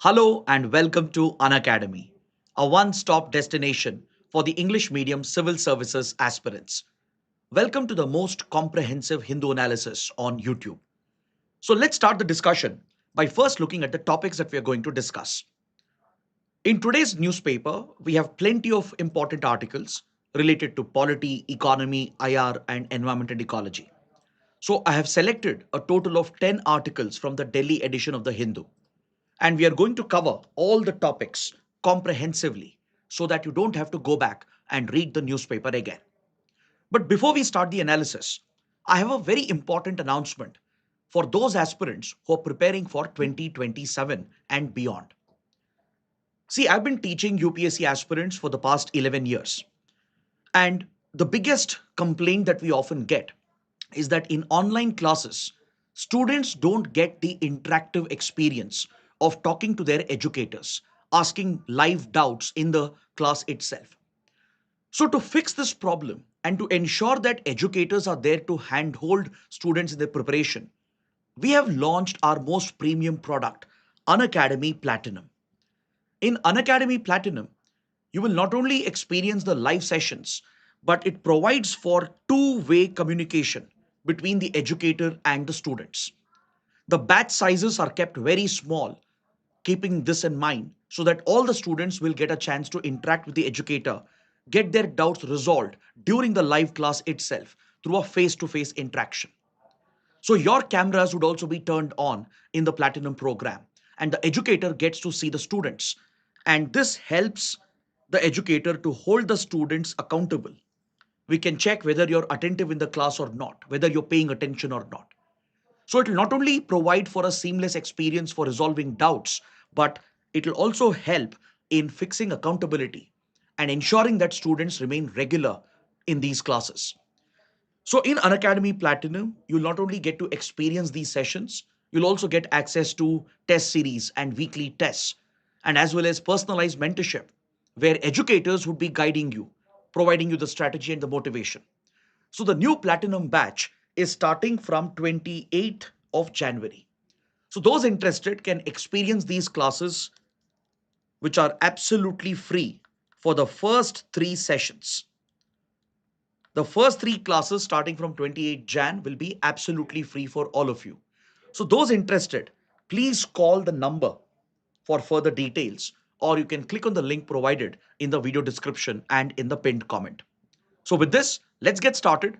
Hello and welcome to Unacademy, a one-stop destination for the English medium civil services aspirants. Welcome to the most comprehensive Hindu analysis on YouTube. So let's start the discussion by first looking at the topics that we are going to discuss. In today's newspaper, we have plenty of important articles related to polity, economy, IR, and environment and ecology. So I have selected a total of 10 articles from the Delhi edition of the Hindu, and we are going to cover all the topics comprehensively so that you don't have to go back and read the newspaper again. But before we start the analysis, I have a very important announcement for those aspirants who are preparing for 2027 and beyond. See, I've been teaching UPSC aspirants for the past 11 years, and the biggest complaint that we often get is that in online classes, students don't get the interactive experience of talking to their educators, asking live doubts in the class itself. So, to fix this problem and to ensure that educators are there to handhold students in their preparation, we have launched our most premium product, Unacademy Platinum. In Unacademy Platinum, you will not only experience the live sessions, but it provides for two-way communication between the educator and the students. The batch sizes are kept very small, keeping this in mind so that all the students will get a chance to interact with the educator, get their doubts resolved during the live class itself through a face-to-face interaction. So your cameras would also be turned on in the Platinum program, and the educator gets to see the students. And this helps the educator to hold the students accountable. We can check whether you're attentive in the class or not, whether you're paying attention or not. So it will not only provide for a seamless experience for resolving doubts, but it will also help in fixing accountability and ensuring that students remain regular in these classes. So in Unacademy Platinum, you'll not only get to experience these sessions, you'll also get access to test series and weekly tests, and as well as personalized mentorship, where educators would be guiding you, providing you the strategy and the motivation. So the new Platinum batch is starting from 28th of January. So those interested can experience these classes, which are absolutely free for the first three sessions. The first three classes starting from 28 Jan will be absolutely free for all of you. So those interested, please call the number for further details, or you can click on the link provided in the video description and in the pinned comment. So with this, let's get started.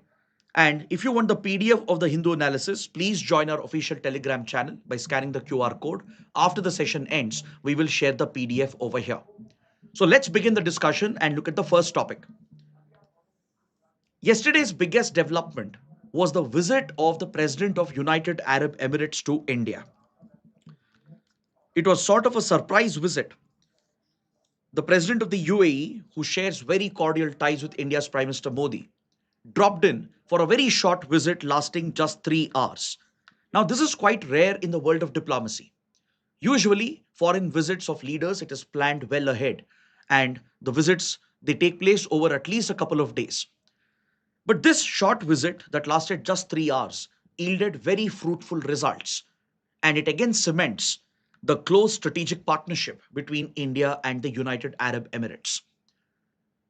And if you want the PDF of the Hindu analysis, please join our official Telegram channel by scanning the QR code. After the session ends, we will share the PDF over here. So let's begin the discussion and look at the first topic. Yesterday's biggest development was the visit of the President of United Arab Emirates to India. It was sort of a surprise visit. The President of the UAE, who shares very cordial ties with India's Prime Minister Modi, dropped in for a very short visit lasting just 3 hours. Now, this is quite rare in the world of diplomacy. Usually, foreign visits of leaders, it is planned well ahead, and the visits, they take place over at least a couple of days. But this short visit that lasted just 3 hours yielded very fruitful results, and it again cements the close strategic partnership between India and the United Arab Emirates.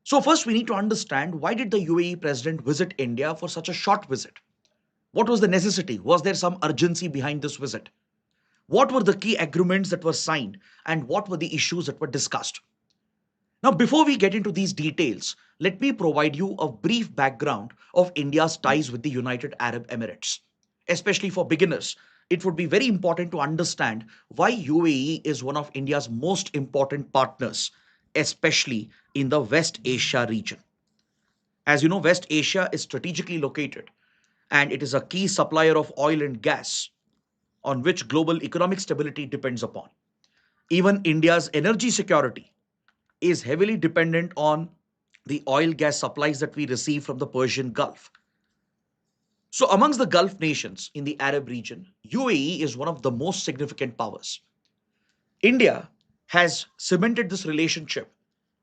So first we need to understand, why did the UAE president visit India for such a short visit? What was the necessity? Was there some urgency behind this visit? What were the key agreements that were signed, and what were the issues that were discussed? Now, before we get into these details, let me provide you a brief background of India's ties with the United Arab Emirates. Especially for beginners, it would be very important to understand why UAE is one of India's most important partners, especially in the West Asia region. As you know, West Asia is strategically located, and it is a key supplier of oil and gas on which global economic stability depends upon. Even India's energy security is heavily dependent on the oil gas supplies that we receive from the Persian Gulf. So, amongst the Gulf nations in the Arab region, UAE is one of the most significant powers. India has cemented this relationship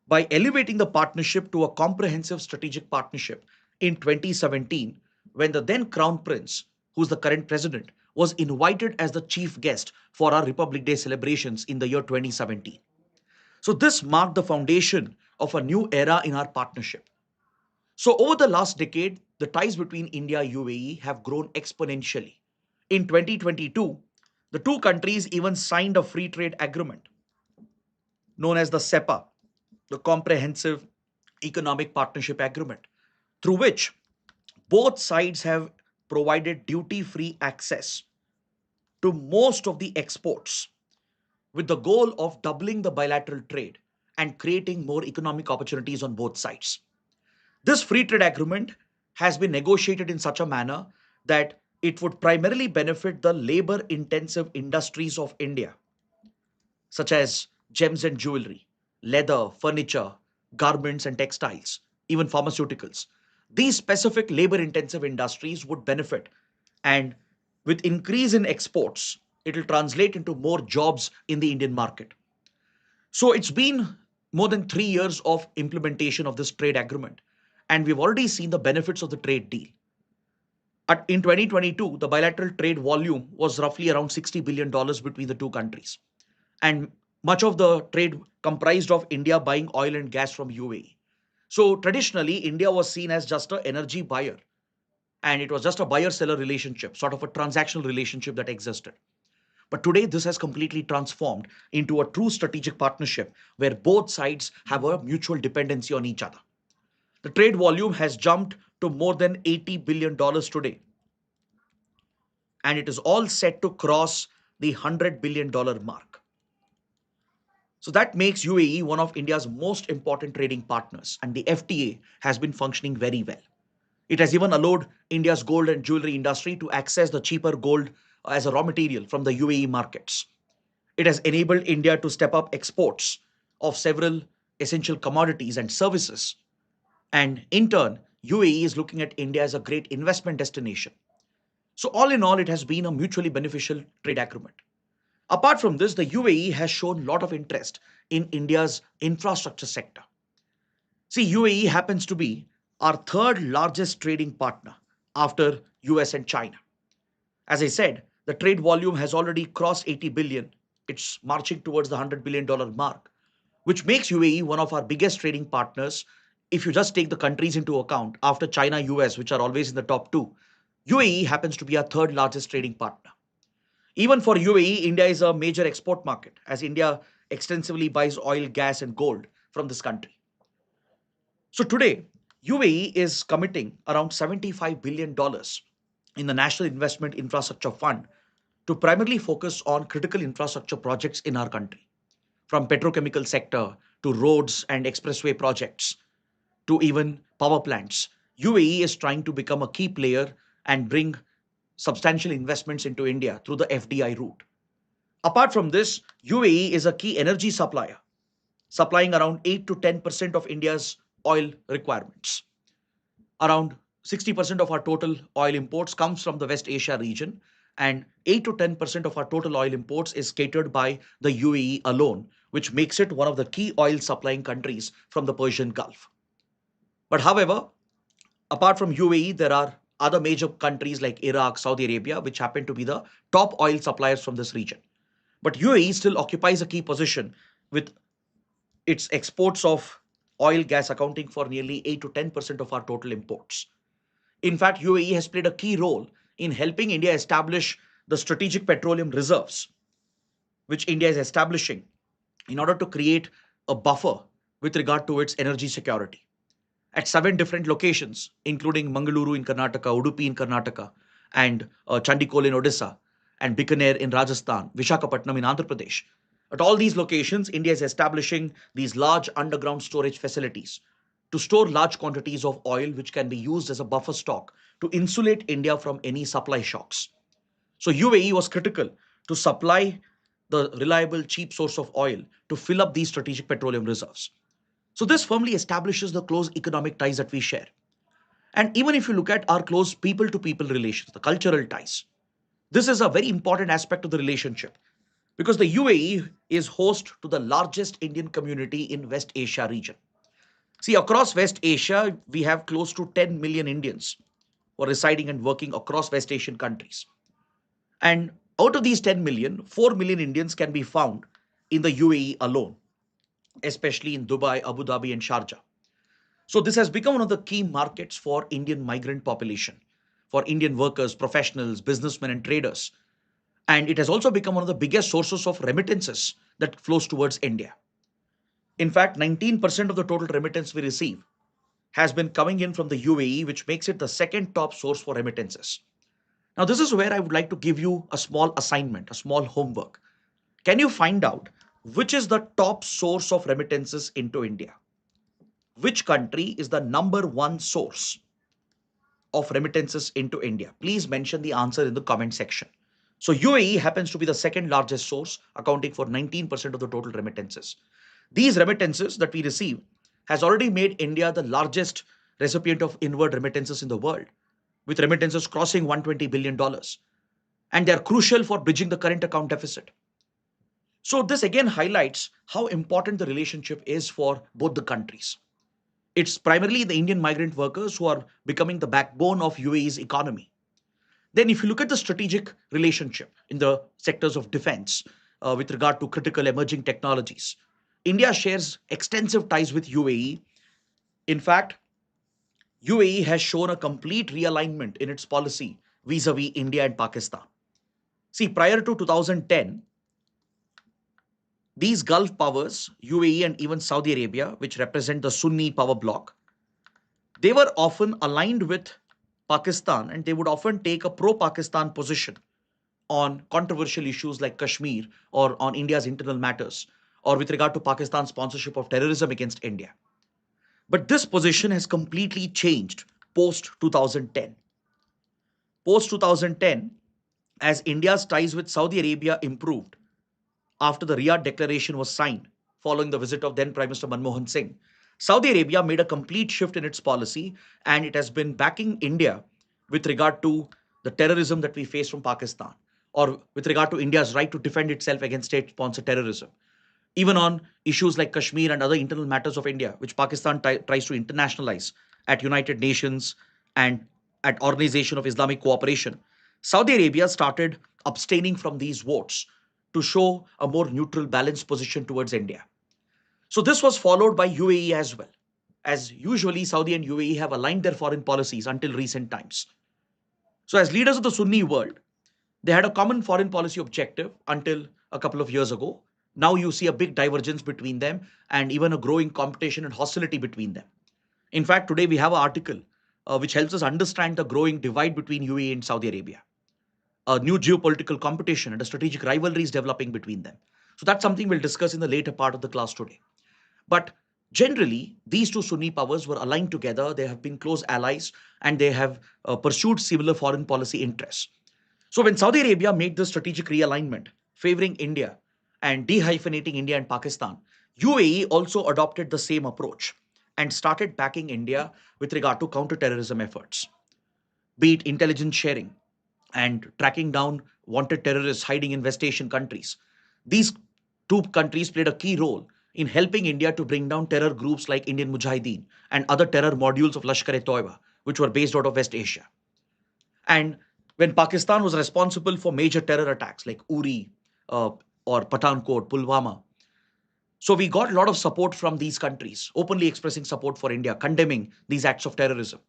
by elevating the partnership to a comprehensive strategic partnership in 2017, when the then Crown Prince, who's the current president, was invited as the chief guest for our Republic Day celebrations in the year 2017. So, this marked the foundation of a new era in our partnership. So, over the last decade, the ties between India and UAE have grown exponentially. In 2022, the two countries even signed a free trade agreement known as the SEPA, the Comprehensive Economic Partnership Agreement, through which both sides have provided duty free access to most of the exports with the goal of doubling the bilateral trade and creating more economic opportunities on both sides. This free trade agreement has been negotiated in such a manner that it would primarily benefit the labor intensive industries of India, such as gems and jewelry, leather, furniture, garments and textiles, even pharmaceuticals. These specific labor intensive industries would benefit, and with increase in exports, it will translate into more jobs in the Indian market. So it's been more than 3 years of implementation of this trade agreement, and we've already seen the benefits of the trade deal. In 2022, the bilateral trade volume was roughly around $60 billion between the two countries. And much of the trade comprised of India buying oil and gas from UAE. So traditionally, India was seen as just an energy buyer, and it was just a buyer seller relationship, sort of a transactional relationship that existed. But today, this has completely transformed into a true strategic partnership where both sides have a mutual dependency on each other. The trade volume has jumped to more than $80 billion today, and it is all set to cross the $100 billion mark. So that makes UAE one of India's most important trading partners, and the FTA has been functioning very well. It has even allowed India's gold and jewelry industry to access the cheaper gold as a raw material from the UAE markets. It has enabled India to step up exports of several essential commodities and services. And in turn, UAE is looking at India as a great investment destination. So, all in all, it has been a mutually beneficial trade agreement. Apart from this, the UAE has shown a lot of interest in India's infrastructure sector. See, UAE happens to be our third largest trading partner after US and China. As I said, the trade volume has already crossed 80 billion. It's marching towards the $100 billion mark, which makes UAE one of our biggest trading partners. If you just take the countries into account, after China, US, which are always in the top two, UAE happens to be our third largest trading partner. Even for UAE, India is a major export market as India extensively buys oil, gas, and gold from this country. So today, UAE is committing around $75 billion in the National Investment Infrastructure Fund to primarily focus on critical infrastructure projects in our country, from petrochemical sector to roads and expressway projects to even power plants. UAE is trying to become a key player and bring substantial investments into India through the FDI route. Apart from this, UAE is a key energy supplier, supplying around 8 to 10% of India's oil requirements. Around 60% of our total oil imports comes from the West Asia region, and 8 to 10% of our total oil imports is catered by the UAE alone, which makes it one of the key oil supplying countries from the Persian Gulf. But however, apart from UAE, there are other major countries like Iraq, Saudi Arabia, which happen to be the top oil suppliers from this region. But UAE still occupies a key position with its exports of oil gas accounting for nearly 8 to 10% of our total imports. In fact, UAE has played a key role in helping India establish the strategic petroleum reserves, which India is establishing in order to create a buffer with regard to its energy security. At 7 different locations, including Mangaluru in Karnataka, Udupi in Karnataka, and Chandikol in Odisha, and Bikaner in Rajasthan, Vishakhapatnam in Andhra Pradesh. At all these locations, India is establishing these large underground storage facilities to store large quantities of oil, which can be used as a buffer stock to insulate India from any supply shocks. So UAE was critical to supply the reliable, cheap source of oil to fill up these strategic petroleum reserves. So this firmly establishes the close economic ties that we share. And even if you look at our close people to people relations, the cultural ties, this is a very important aspect of the relationship because the UAE is host to the largest Indian community in West Asia region. See, across West Asia, we have close to 10 million Indians who are residing and working across West Asian countries. And out of these 10 million, 4 million Indians can be found in the UAE alone, especially in Dubai, Abu Dhabi, and Sharjah. So this has become one of the key markets for Indian migrant population, for Indian workers, professionals, businessmen, and traders. And it has also become one of the biggest sources of remittances that flows towards India. In fact, 19% of the total remittance we receive has been coming in from the UAE, which makes it the second top source for remittances. Now, this is where I would like to give you a small assignment, a small homework. Can you find out which is the top source of remittances into India? Which country is the number one source of remittances into India? Please mention the answer in the comment section. So UAE happens to be the second largest source, accounting for 19% of the total remittances. These remittances that we receive has already made India the largest recipient of inward remittances in the world, with remittances crossing $120 billion. And they are crucial for bridging the current account deficit. So this again highlights how important the relationship is for both the countries. It's primarily the Indian migrant workers who are becoming the backbone of UAE's economy. Then, if you look at the strategic relationship in the sectors of defense with regard to critical emerging technologies, India shares extensive ties with UAE. In fact, UAE has shown a complete realignment in its policy vis-a-vis India and Pakistan. See, prior to 2010, these Gulf powers, UAE and even Saudi Arabia, which represent the Sunni power bloc, they were often aligned with Pakistan and they would often take a pro Pakistan position on controversial issues like Kashmir or on India's internal matters or with regard to Pakistan's sponsorship of terrorism against India. But this position has completely changed post 2010. Post 2010, as India's ties with Saudi Arabia improved after the Riyadh Declaration was signed following the visit of then Prime Minister Manmohan Singh, Saudi Arabia made a complete shift in its policy and it has been backing India with regard to the terrorism that we face from Pakistan or with regard to India's right to defend itself against state sponsored terrorism. Even on issues like Kashmir and other internal matters of India, which Pakistan tries to internationalize at United Nations and at Organization of Islamic Cooperation, Saudi Arabia started abstaining from these votes to show a more neutral, balanced position towards India. So this was followed by UAE as well, as usually Saudi and UAE have aligned their foreign policies until recent times. So as leaders of the Sunni world, they had a common foreign policy objective until a couple of years ago. Now you see a big divergence between them and even a growing competition and hostility between them. In fact, today we have an article which helps us understand the growing divide between UAE and Saudi Arabia. A new geopolitical competition and a strategic rivalry is developing between them. So that's something we'll discuss in the later part of the class today. But generally, these two Sunni powers were aligned together. They have been close allies and they have pursued similar foreign policy interests. So when Saudi Arabia made the strategic realignment favoring India and dehyphenating India and Pakistan, UAE also adopted the same approach and started backing India with regard to counterterrorism efforts, be it intelligence sharing and tracking down wanted terrorists hiding in West Asian countries. These two countries played a key role in helping India to bring down terror groups like Indian Mujahideen and other terror modules of Lashkar-e-Toiba, which were based out of West Asia. And when Pakistan was responsible for major terror attacks like Uri or Pathankot, Pulwama, so we got a lot of support from these countries, openly expressing support for India, condemning these acts of terrorism.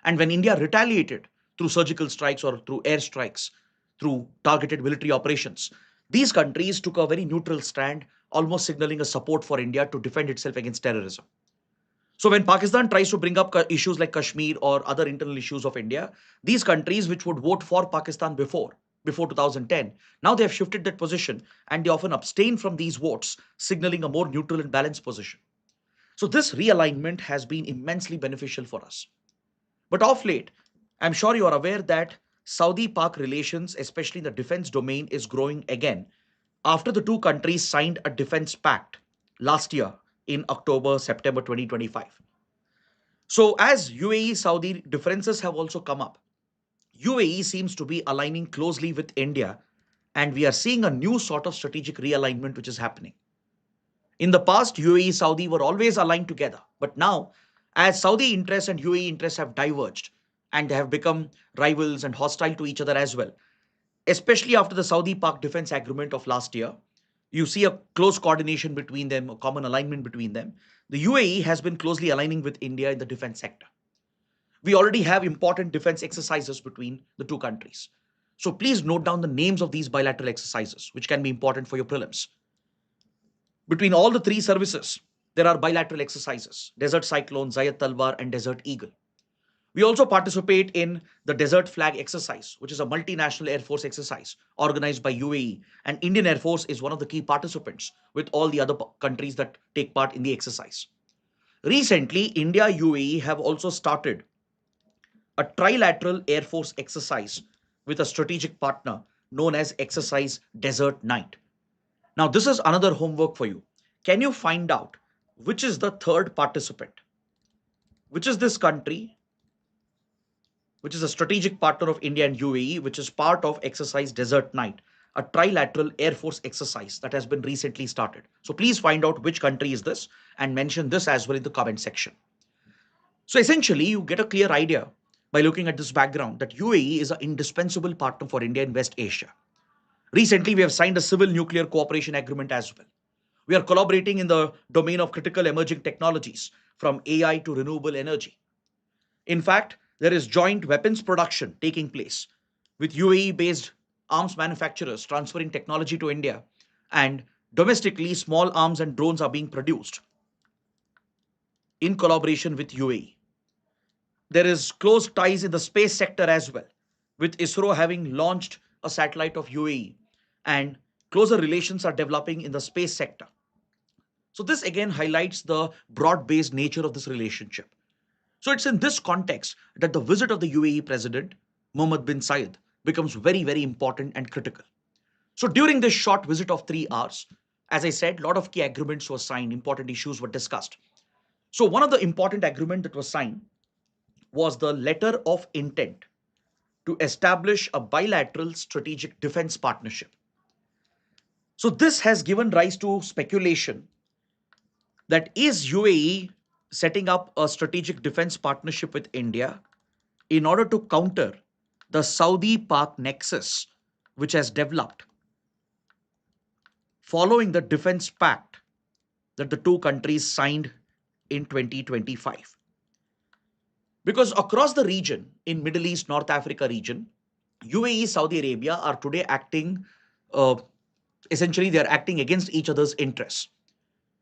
And when India retaliated through surgical strikes or through air strikes, through targeted military operations, these countries took a very neutral stand, almost signaling a support for India to defend itself against terrorism. So when Pakistan tries to bring up issues like Kashmir or other internal issues of India, these countries which would vote for Pakistan before 2010, now they have shifted that position and they often abstain from these votes, signaling a more neutral and balanced position. So this realignment has been immensely beneficial for us. But of late, I'm sure you are aware that Saudi-Pak relations, especially in the defense domain, is growing again after the two countries signed a defense pact last year in October, September 2025. So as UAE Saudi differences have also come up, UAE seems to be aligning closely with India, and we are seeing a new sort of strategic realignment which is happening. In the past, UAE Saudi were always aligned together, but now, as Saudi interests and UAE interests have diverged and they have become rivals and hostile to each other as well, especially after the Saudi-Pak defense agreement of last year. You see a close coordination between them, a common alignment between them. The UAE has been closely aligning with India in the defense sector. We already have important defense exercises between the two countries. So please note down the names of these bilateral exercises, which can be important for your prelims. Between all the three services, there are bilateral exercises: Desert Cyclone, Zayed Talwar, and Desert Eagle. We also participate in the Desert Flag exercise, which is a multinational Air Force exercise organized by UAE, and Indian Air Force is one of the key participants with all the other countries that take part in the exercise. Recently, India UAE have also started a trilateral Air Force exercise with a strategic partner known as Exercise Desert Night. Now, this is another homework for you. Can you find out which is the third participant? Which is this country, which is a strategic partner of India and UAE, which is part of Exercise Desert Night, a trilateral Air Force exercise that has been recently started. So please find out which country is this and mention this as well in the comment section. So essentially, you get a clear idea by looking at this background that UAE is an indispensable partner for India in West Asia. Recently, we have signed a civil nuclear cooperation agreement as well. We are collaborating in the domain of critical emerging technologies from AI to renewable energy. In fact, there is joint weapons production taking place with UAE based arms manufacturers transferring technology to India, and domestically, small arms and drones are being produced in collaboration with UAE. There is close ties in the space sector as well, with ISRO having launched a satellite of UAE, and closer relations are developing in the space sector. So, this again highlights the broad based nature of this relationship. So, it's in this context that the visit of the UAE President, Mohammed bin Zayed, becomes very, very important and critical. So, during this short visit of 3 hours, as I said, a lot of key agreements were signed, important issues were discussed. So, one of the important agreement that was signed was the letter of intent to establish a bilateral strategic defense partnership. So, this has given rise to speculation that is UAE setting up a strategic defense partnership with India in order to counter the Saudi Pak nexus, which has developed following the defense pact that the two countries signed in 2025. Because across the region, in Middle East, North Africa region, UAE, Saudi Arabia are today acting, uh, essentially, they are acting against each other's interests.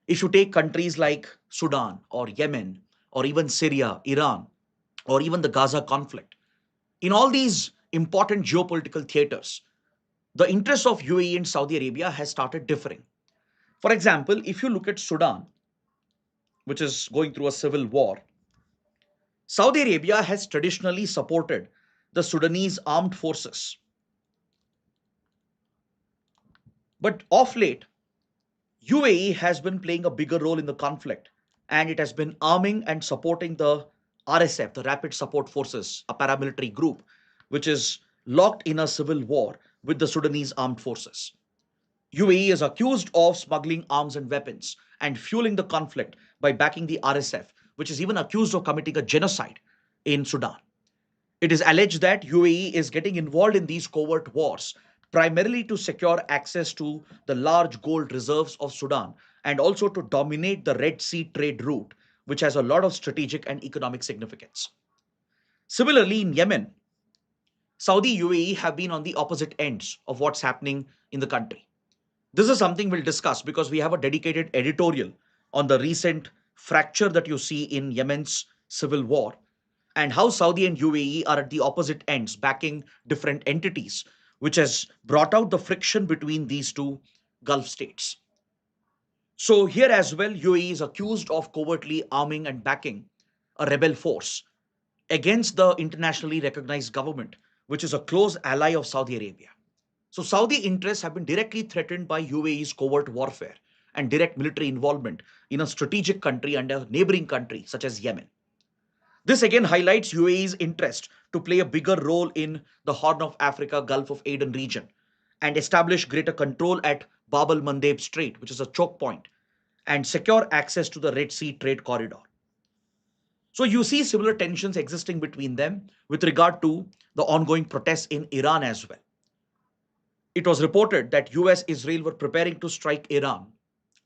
If you take countries like Sudan or Yemen or even Syria, Iran, or even the Gaza conflict, in all these important geopolitical theaters, the interests of UAE and Saudi Arabia has started differing. For example, if you look at Sudan, which is going through a civil war, Saudi Arabia has traditionally supported the Sudanese armed forces. But of late, UAE has been playing a bigger role in the conflict, and it has been arming and supporting the RSF, the Rapid Support Forces, a paramilitary group which is locked in a civil war with the Sudanese armed forces. UAE is accused of smuggling arms and weapons and fueling the conflict by backing the RSF, which is even accused of committing a genocide in Sudan. It is alleged that UAE is getting involved in these covert wars primarily to secure access to the large gold reserves of Sudan and also to dominate the Red Sea trade route, which has a lot of strategic and economic significance. Similarly, in Yemen, Saudi UAE have been on the opposite ends of what's happening in the country. This is something we'll discuss because we have a dedicated editorial on the recent fracture that you see in Yemen's civil war and how Saudi and UAE are at the opposite ends, backing different entities, which has brought out the friction between these two Gulf states. So, here as well, UAE is accused of covertly arming and backing a rebel force against the internationally recognized government, which is a close ally of Saudi Arabia. So, Saudi interests have been directly threatened by UAE's covert warfare and direct military involvement in a strategic country and a neighboring country such as Yemen. This again highlights UAE's interest to play a bigger role in the Horn of Africa, Gulf of Aden region and establish greater control at Bab al Mandeb Strait, which is a choke point, and secure access to the Red Sea trade corridor. So you see similar tensions existing between them with regard to the ongoing protests in Iran as well. It was reported that US Israel were preparing to strike Iran,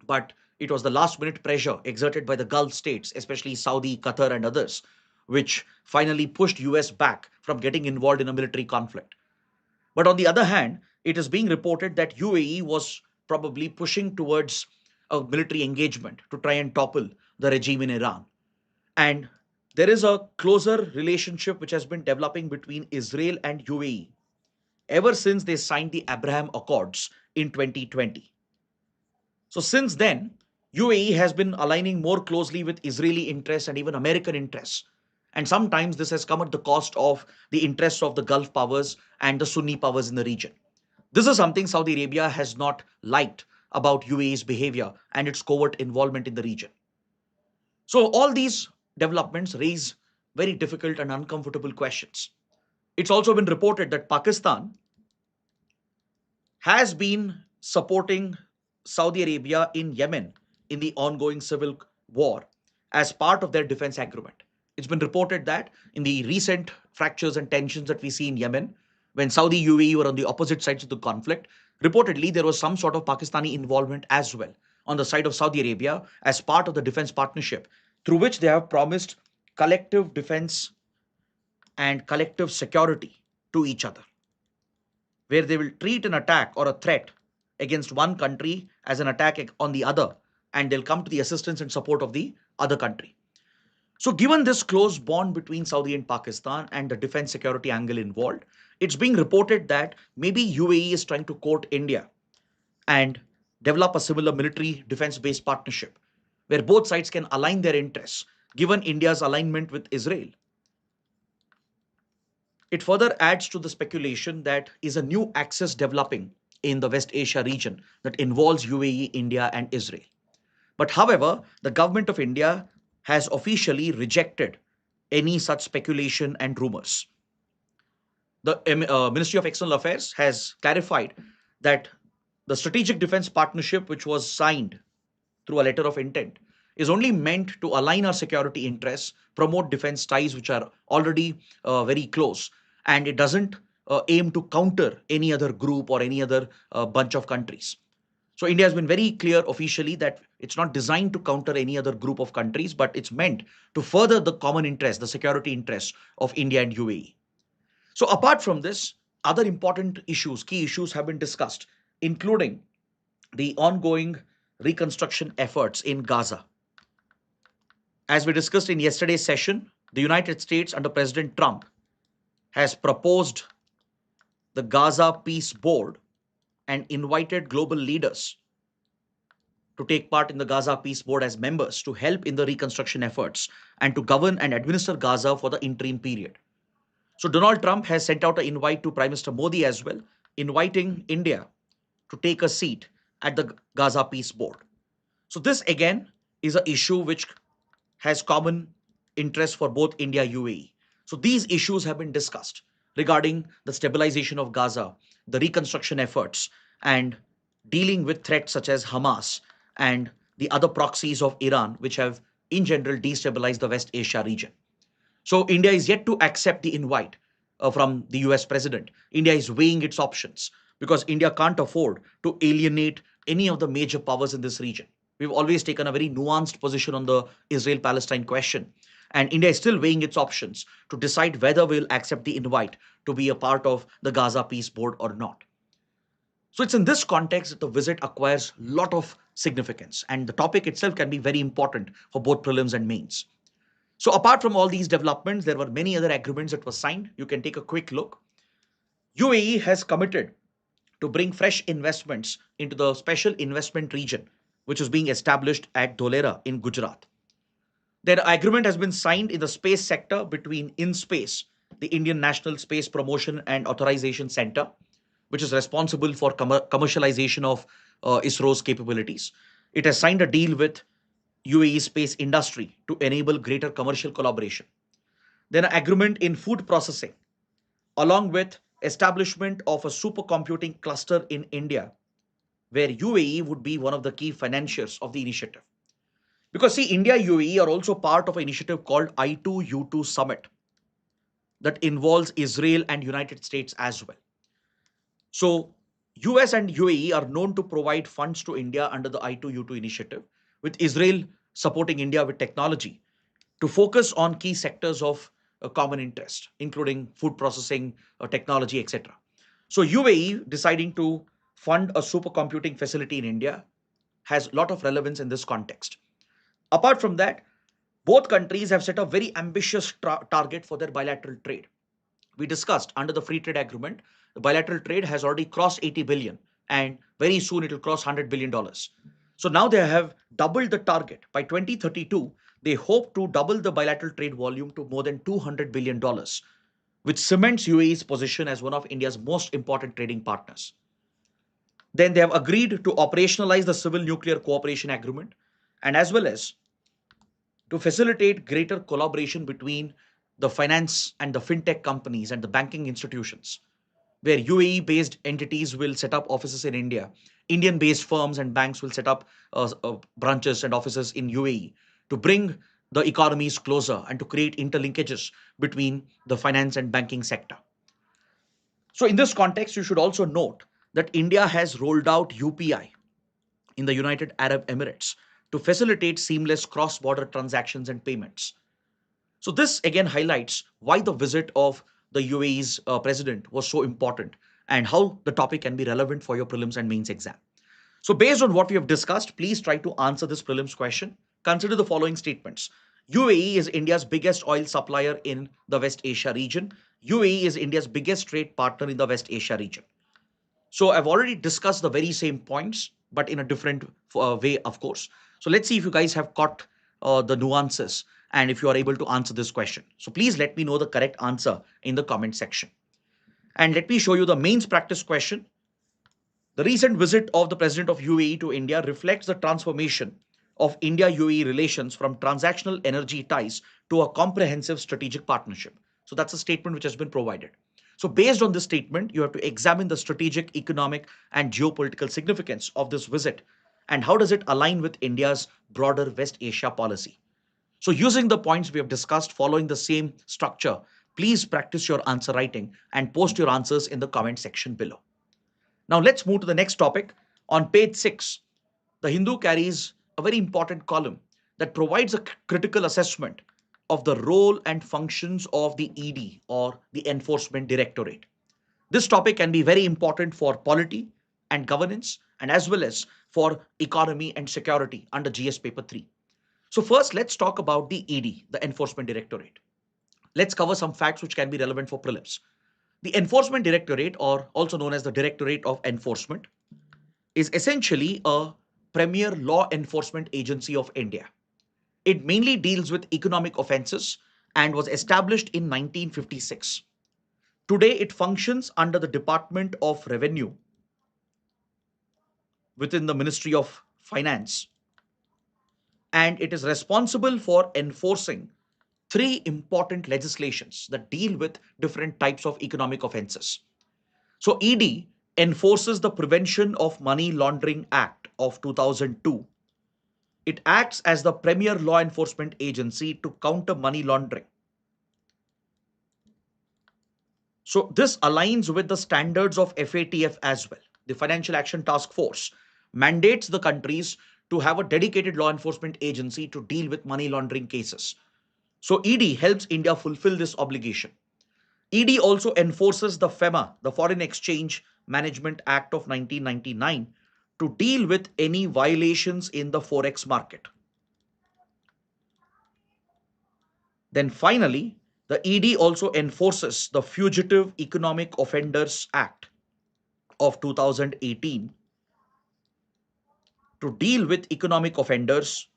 but it was the last minute pressure exerted by the Gulf states, especially Saudi, Qatar, and others, which finally pushed US back from getting involved in a military conflict. But on the other hand, it is being reported that UAE was probably pushing towards a military engagement to try and topple the regime in Iran. And there is a closer relationship which has been developing between Israel and UAE ever since they signed the Abraham Accords in 2020. So since then, UAE has been aligning more closely with Israeli interests and even American interests. And sometimes this has come at the cost of the interests of the Gulf powers and the Sunni powers in the region. This is something Saudi Arabia has not liked about UAE's behavior and its covert involvement in the region. So all these developments raise very difficult and uncomfortable questions. It's also been reported that Pakistan has been supporting Saudi Arabia in Yemen in the ongoing civil war as part of their defense agreement. It's been reported that in the recent fractures and tensions that we see in Yemen, when Saudi UAE were on the opposite sides of the conflict, reportedly there was some sort of Pakistani involvement as well on the side of Saudi Arabia as part of the defense partnership, through which they have promised collective defense and collective security to each other, where they will treat an attack or a threat against one country as an attack on the other, and they'll come to the assistance and support of the other country. So, given this close bond between Saudi and Pakistan and the defense security angle involved, it's being reported that maybe UAE is trying to court India and develop a similar military defense based partnership where both sides can align their interests, given India's alignment with Israel. It further adds to the speculation that is a new axis developing in the West Asia region that involves UAE, India, and Israel. But however, the government of India has officially rejected any such speculation and rumors. The Ministry of External Affairs has clarified that the strategic defense partnership, which was signed through a letter of intent, is only meant to align our security interests, promote defense ties which are already very close, and it doesn't aim to counter any other group or any other bunch of countries. So India has been very clear officially that it's not designed to counter any other group of countries, but it's meant to further the common interest, the security interests of India and UAE. So apart from this, other important issues, key issues have been discussed, including the ongoing reconstruction efforts in Gaza. As we discussed in yesterday's session, the United States under President Trump has proposed the Gaza Peace Board and invited global leaders to take part in the Gaza Peace Board as members to help in the reconstruction efforts and to govern and administer Gaza for the interim period. So Donald Trump has sent out an invite to Prime Minister Modi as well, inviting India to take a seat at the Gaza Peace Board. So this again is an issue which has common interest for both India and UAE. So these issues have been discussed regarding the stabilization of Gaza, the reconstruction efforts, and dealing with threats such as Hamas and the other proxies of Iran, which have in general destabilized the West Asia region. So India is yet to accept the invite from the US president. India is weighing its options because India can't afford to alienate any of the major powers in this region. We've always taken a very nuanced position on the Israel Palestine question. And India is still weighing its options to decide whether we'll accept the invite to be a part of the Gaza Peace Board or not. So it's in this context that the visit acquires a lot of significance, and the topic itself can be very important for both prelims and mains. So apart from all these developments, there were many other agreements that were signed. You can take a quick look. UAE has committed to bring fresh investments into the special investment region, which is being established at Dholera in Gujarat. Their agreement has been signed in the space sector between InSpace, the Indian National Space Promotion and Authorization Center, which is responsible for commercialization of ISRO's capabilities. It has signed a deal with UAE space industry to enable greater commercial collaboration. Then an agreement in food processing, along with establishment of a supercomputing cluster in India, where UAE would be one of the key financiers of the initiative. Because see, India UAE are also part of an initiative called I2U2 Summit that involves Israel and United States as well. So US and UAE are known to provide funds to India under the I2U2 initiative, with Israel supporting India with technology to focus on key sectors of common interest, including food processing, technology, etc. So, UAE deciding to fund a supercomputing facility in India has a lot of relevance in this context. Apart from that, both countries have set a very ambitious target for their bilateral trade. We discussed under the free trade agreement, the bilateral trade has already crossed 80 billion and very soon it will cross $100 billion. So now they have doubled the target. By 2032, they hope to double the bilateral trade volume to more than $200 billion, which cements UAE's position as one of India's most important trading partners. Then they have agreed to operationalize the civil nuclear cooperation agreement and as well as to facilitate greater collaboration between the finance and the fintech companies and the banking institutions, where UAE based entities will set up offices in India. Indian based firms and banks will set up branches and offices in UAE to bring the economies closer and to create interlinkages between the finance and banking sector. So, in this context, you should also note that India has rolled out UPI in the United Arab Emirates to facilitate seamless cross border transactions and payments. So this again highlights why the visit of the UAE's president was so important and how the topic can be relevant for your prelims and mains exam. So based on what we have discussed, please try to answer this prelims question. Consider the following statements. UAE is India's biggest oil supplier in the West Asia region. UAE is India's biggest trade partner in the West Asia region. So I've already discussed the very same points, but in a different way, of course. So let's see if you guys have caught the nuances and if you are able to answer this question. So please let me know the correct answer in the comment section. And let me show you the mains practice question. The recent visit of the President of UAE to India reflects the transformation of India-UAE relations from transactional energy ties to a comprehensive strategic partnership. So that's a statement which has been provided. So based on this statement, you have to examine the strategic, economic, and geopolitical significance of this visit and how does it align with India's broader West Asia policy. So using the points we have discussed following the same structure, please practice your answer writing and post your answers in the comment section below. Now let's move to the next topic. On page 6, the Hindu carries a very important column that provides a critical assessment of the role and functions of the ED or the Enforcement Directorate. This topic can be very important for polity and governance and as well as for economy and security under GS paper 3. So first let's talk about the ED, the Enforcement Directorate. Let's cover some facts which can be relevant for prelims. The Enforcement Directorate, or also known as the Directorate of Enforcement, is essentially a premier law enforcement agency of India. It mainly deals with economic offenses and was established in 1956. Today, it functions under the Department of Revenue within the Ministry of Finance, and it is responsible for enforcing three important legislations that deal with different types of economic offenses. So, ED enforces the Prevention of Money Laundering Act of 2002. It acts as the premier law enforcement agency to counter money laundering. So this aligns with the standards of FATF as well. The Financial Action Task Force mandates the countries to have a dedicated law enforcement agency to deal with money laundering cases. So ED helps India fulfill this obligation. ED also enforces the FEMA, the Foreign Exchange Management Act of 1999, to deal with any violations in the forex market. Then finally, the ED also enforces the Fugitive Economic Offenders Act of 2018 to deal with economic offenders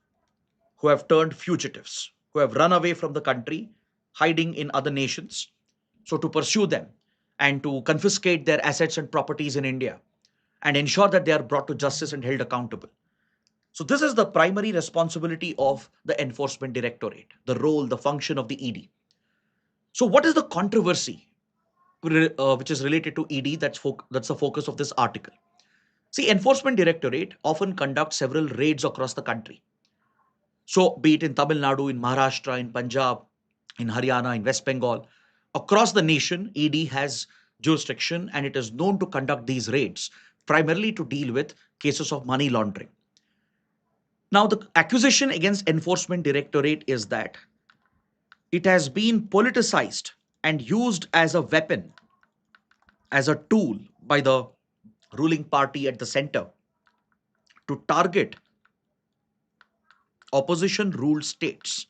who have turned fugitives, who have run away from the country, hiding in other nations. So to pursue them and to confiscate their assets and properties in India and ensure that they are brought to justice and held accountable. So this is the primary responsibility of the Enforcement Directorate, the role, the function of the ED. So what is the controversy which is related to ED? That's the focus of this article. See, Enforcement Directorate often conducts several raids across the country. So be it in Tamil Nadu, in Maharashtra, in Punjab, in Haryana, in West Bengal, across the nation, ED has jurisdiction and it is known to conduct these raids, primarily to deal with cases of money laundering. Now, the accusation against Enforcement Directorate is that it has been politicized and used as a weapon, as a tool by the ruling party at the center to target opposition ruled states,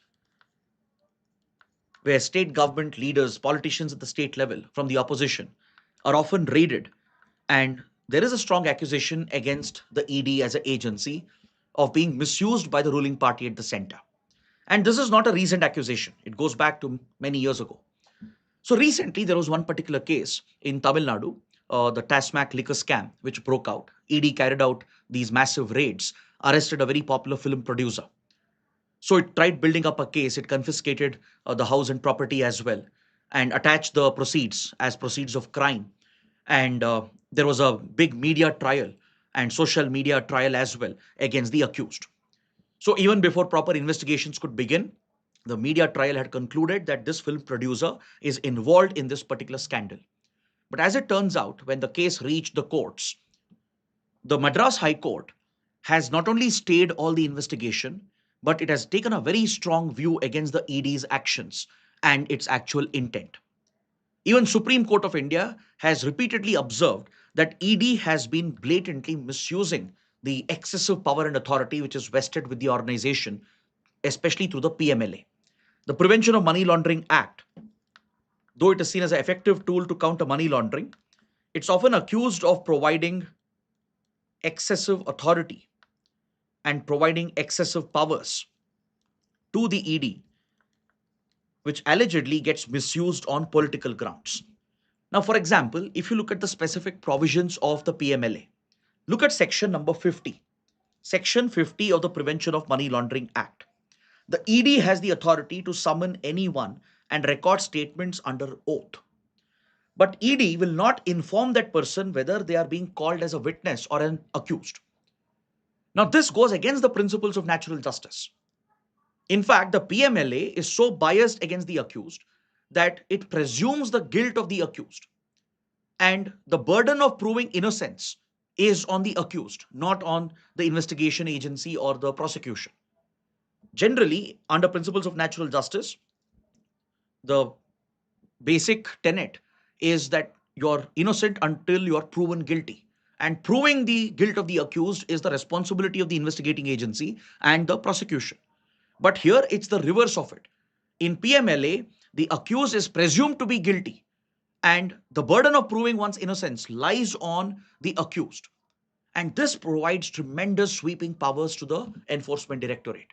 where state government leaders, politicians at the state level from the opposition, are often raided. And there is a strong accusation against the ED as an agency of being misused by the ruling party at the center. And this is not a recent accusation, it goes back to many years ago. So recently, there was one particular case in Tamil Nadu, the Tasmac liquor scam, which broke out. ED carried out these massive raids, arrested a very popular film producer. So it tried building up a case. It confiscated the house and property as well, and attached the proceeds as proceeds of crime. And there was a big media trial and social media trial as well against the accused. So even before proper investigations could begin, the media trial had concluded that this film producer is involved in this particular scandal. But as it turns out, when the case reached the courts, the Madras High Court has not only stayed all the investigation, but it has taken a very strong view against the ED's actions and its actual intent. Even Supreme Court of India has repeatedly observed that ED has been blatantly misusing the excessive power and authority which is vested with the organization, especially through the PMLA. The Prevention of Money Laundering Act, though it is seen as an effective tool to counter money laundering, it's often accused of providing excessive authority and providing excessive powers to the ED, which allegedly gets misused on political grounds. Now, for example, if you look at the specific provisions of the PMLA, look at section number 50. Section 50 of the Prevention of Money Laundering Act. The ED has the authority to summon anyone and record statements under oath. But ED will not inform that person whether they are being called as a witness or an accused. Now, this goes against the principles of natural justice. In fact, the PMLA is so biased against the accused that it presumes the guilt of the accused. And the burden of proving innocence is on the accused, not on the investigation agency or the prosecution. Generally, under principles of natural justice, the basic tenet is that you're innocent until you're proven guilty. And proving the guilt of the accused is the responsibility of the investigating agency and the prosecution. But here it's the reverse of it. In PMLA, the accused is presumed to be guilty, and the burden of proving one's innocence lies on the accused. And this provides tremendous sweeping powers to the Enforcement Directorate.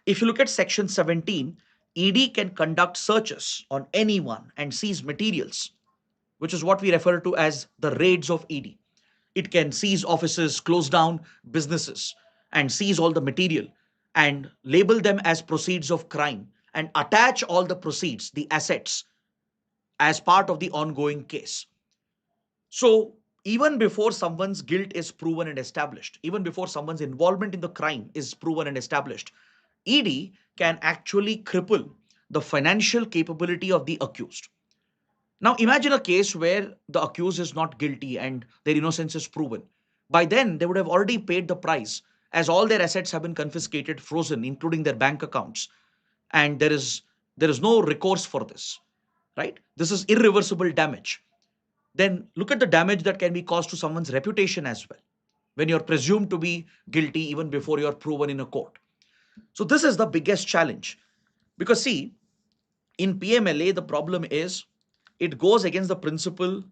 If you look at Section 17, ED can conduct searches on anyone and seize materials, which is what we refer to as the raids of ED. It can seize offices, close down businesses, and seize all the material and label them as proceeds of crime and attach all the proceeds, the assets, as part of the ongoing case. So, even before someone's guilt is proven and established, even before someone's involvement in the crime is proven and established, ED can actually cripple the financial capability of the accused. Now, imagine a case where the accused is not guilty and their innocence is proven. By then, they would have already paid the price, as all their assets have been confiscated, frozen, including their bank accounts, and there is no recourse for this, right? This is irreversible damage. Then look at the damage that can be caused to someone's reputation as well, when you're presumed to be guilty even before you're proven in a court. So this is the biggest challenge, because see, in PMLA, the problem is it goes against the principle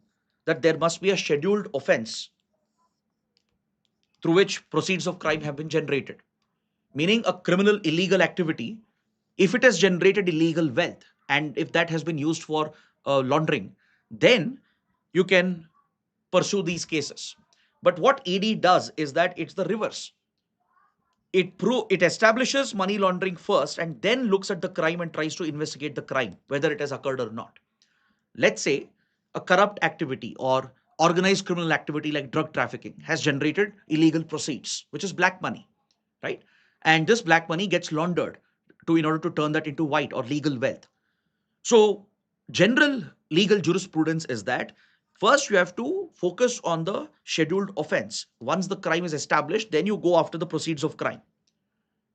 that there must be a scheduled offense through which proceeds of crime have been generated. Meaning, a criminal illegal activity, if it has generated illegal wealth and if that has been used for laundering, then you can pursue these cases. But what ED does is that it's the reverse. It establishes money laundering first and then looks at the crime and tries to investigate the crime, whether it has occurred or not. Let's say a corrupt activity or organized criminal activity like drug trafficking has generated illegal proceeds, which is black money, right? And this black money gets laundered to in order to turn that into white or legal wealth. So general legal jurisprudence is that First, you have to focus on the scheduled offense. Once the crime is established, then you go after the proceeds of crime.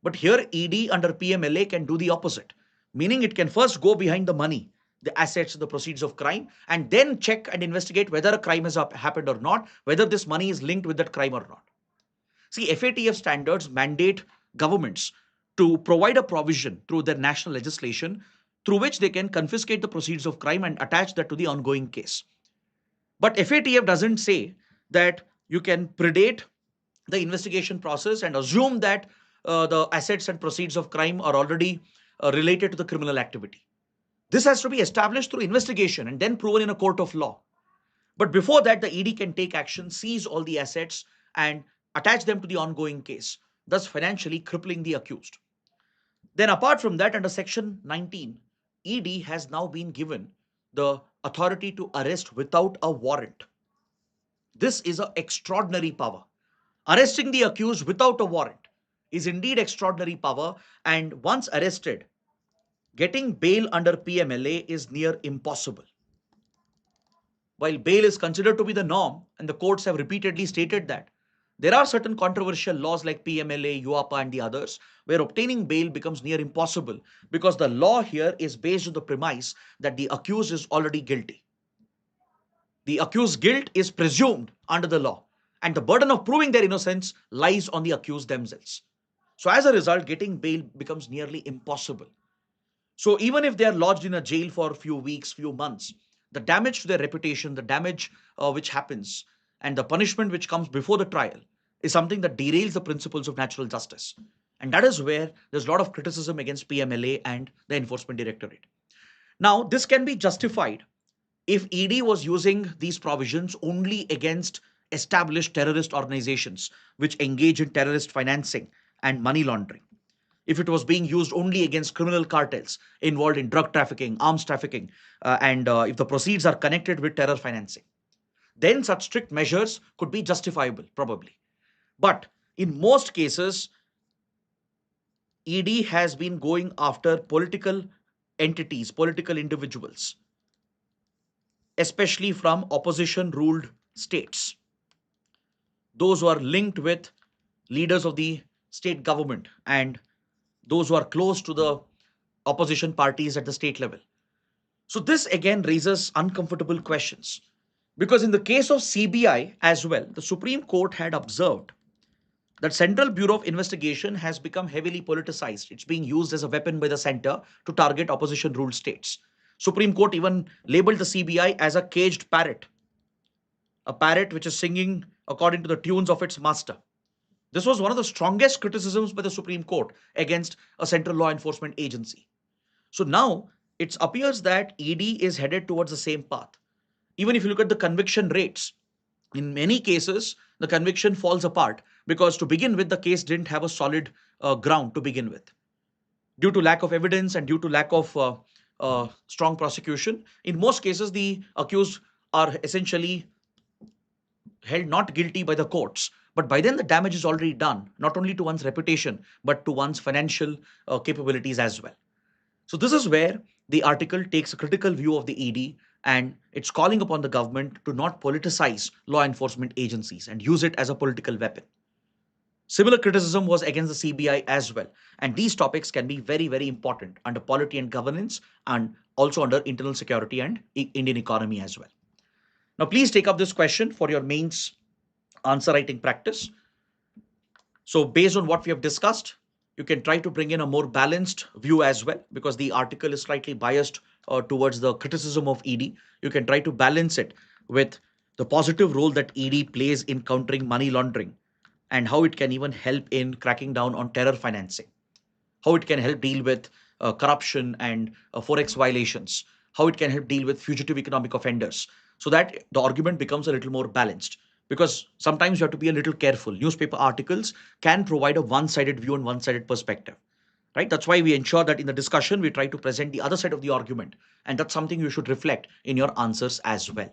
But here, ED under PMLA can do the opposite, meaning it can first go behind the money, the assets, the proceeds of crime, and then check and investigate whether a crime has happened or not, whether this money is linked with that crime or not. See, FATF standards mandate governments to provide a provision through their national legislation through which they can confiscate the proceeds of crime and attach that to the ongoing case. But FATF doesn't say that you can predate the investigation process and assume that the assets and proceeds of crime are already related to the criminal activity. This has to be established through investigation and then proven in a court of law. But before that, the ED can take action, seize all the assets, and attach them to the ongoing case, thus financially crippling the accused. Then, apart from that, under Section 19, ED has now been given the authority to arrest without a warrant. This is an extraordinary power. Arresting the accused without a warrant is indeed extraordinary power, and once arrested, getting bail under PMLA is near impossible. While bail is considered to be the norm, and the courts have repeatedly stated that, there are certain controversial laws like PMLA, UAPA, and the others, where obtaining bail becomes near impossible because the law here is based on the premise that the accused is already guilty. The accused's guilt is presumed under the law, and the burden of proving their innocence lies on the accused themselves. So, as a result, getting bail becomes nearly impossible. So, even if they are lodged in a jail for a few weeks, few months, the damage to their reputation, the damage which happens, and the punishment which comes before the trial is something that derails the principles of natural justice. And that is where there's a lot of criticism against PMLA and the Enforcement Directorate. Now, this can be justified if ED was using these provisions only against established terrorist organizations which engage in terrorist financing and money laundering. If it was being used only against criminal cartels involved in drug trafficking, arms trafficking, and if the proceeds are connected with terror financing, then such strict measures could be justifiable, probably. But in most cases, ED has been going after political entities, political individuals, especially from opposition ruled states, those who are linked with leaders of the state government and those who are close to the opposition parties at the state level. So, this again raises uncomfortable questions because, in the case of CBI as well, the Supreme Court had observed that Central Bureau of Investigation has become heavily politicized. It's being used as a weapon by the center to target opposition ruled states. Supreme Court even labeled the CBI as a caged parrot, a parrot which is singing according to the tunes of its master. This was one of the strongest criticisms by the Supreme Court against a central law enforcement agency. So now it appears that ED is headed towards the same path. Even if you look at the conviction rates, in many cases, the conviction falls apart because to begin with, the case didn't have a solid ground to begin with. Due to lack of evidence and due to lack of strong prosecution, in most cases, the accused are essentially held not guilty by the courts. But by then, the damage is already done, not only to one's reputation, but to one's financial capabilities as well. So, this is where the article takes a critical view of the ED and it's calling upon the government to not politicize law enforcement agencies and use it as a political weapon. Similar criticism was against the CBI as well. And these topics can be very, very important under polity and governance and also under internal security and Indian economy as well. Now, please take up this question for your mains answer writing practice. So, based on what we have discussed, you can try to bring in a more balanced view as well because the article is slightly biased towards the criticism of ED. You can try to balance it with the positive role that ED plays in countering money laundering and how it can even help in cracking down on terror financing, how it can help deal with corruption and forex violations, how it can help deal with fugitive economic offenders, so that the argument becomes a little more balanced. Because sometimes you have to be a little careful. Newspaper articles can provide a one-sided view and one-sided perspective, right? That's why we ensure that in the discussion, we try to present the other side of the argument. And that's something you should reflect in your answers as well.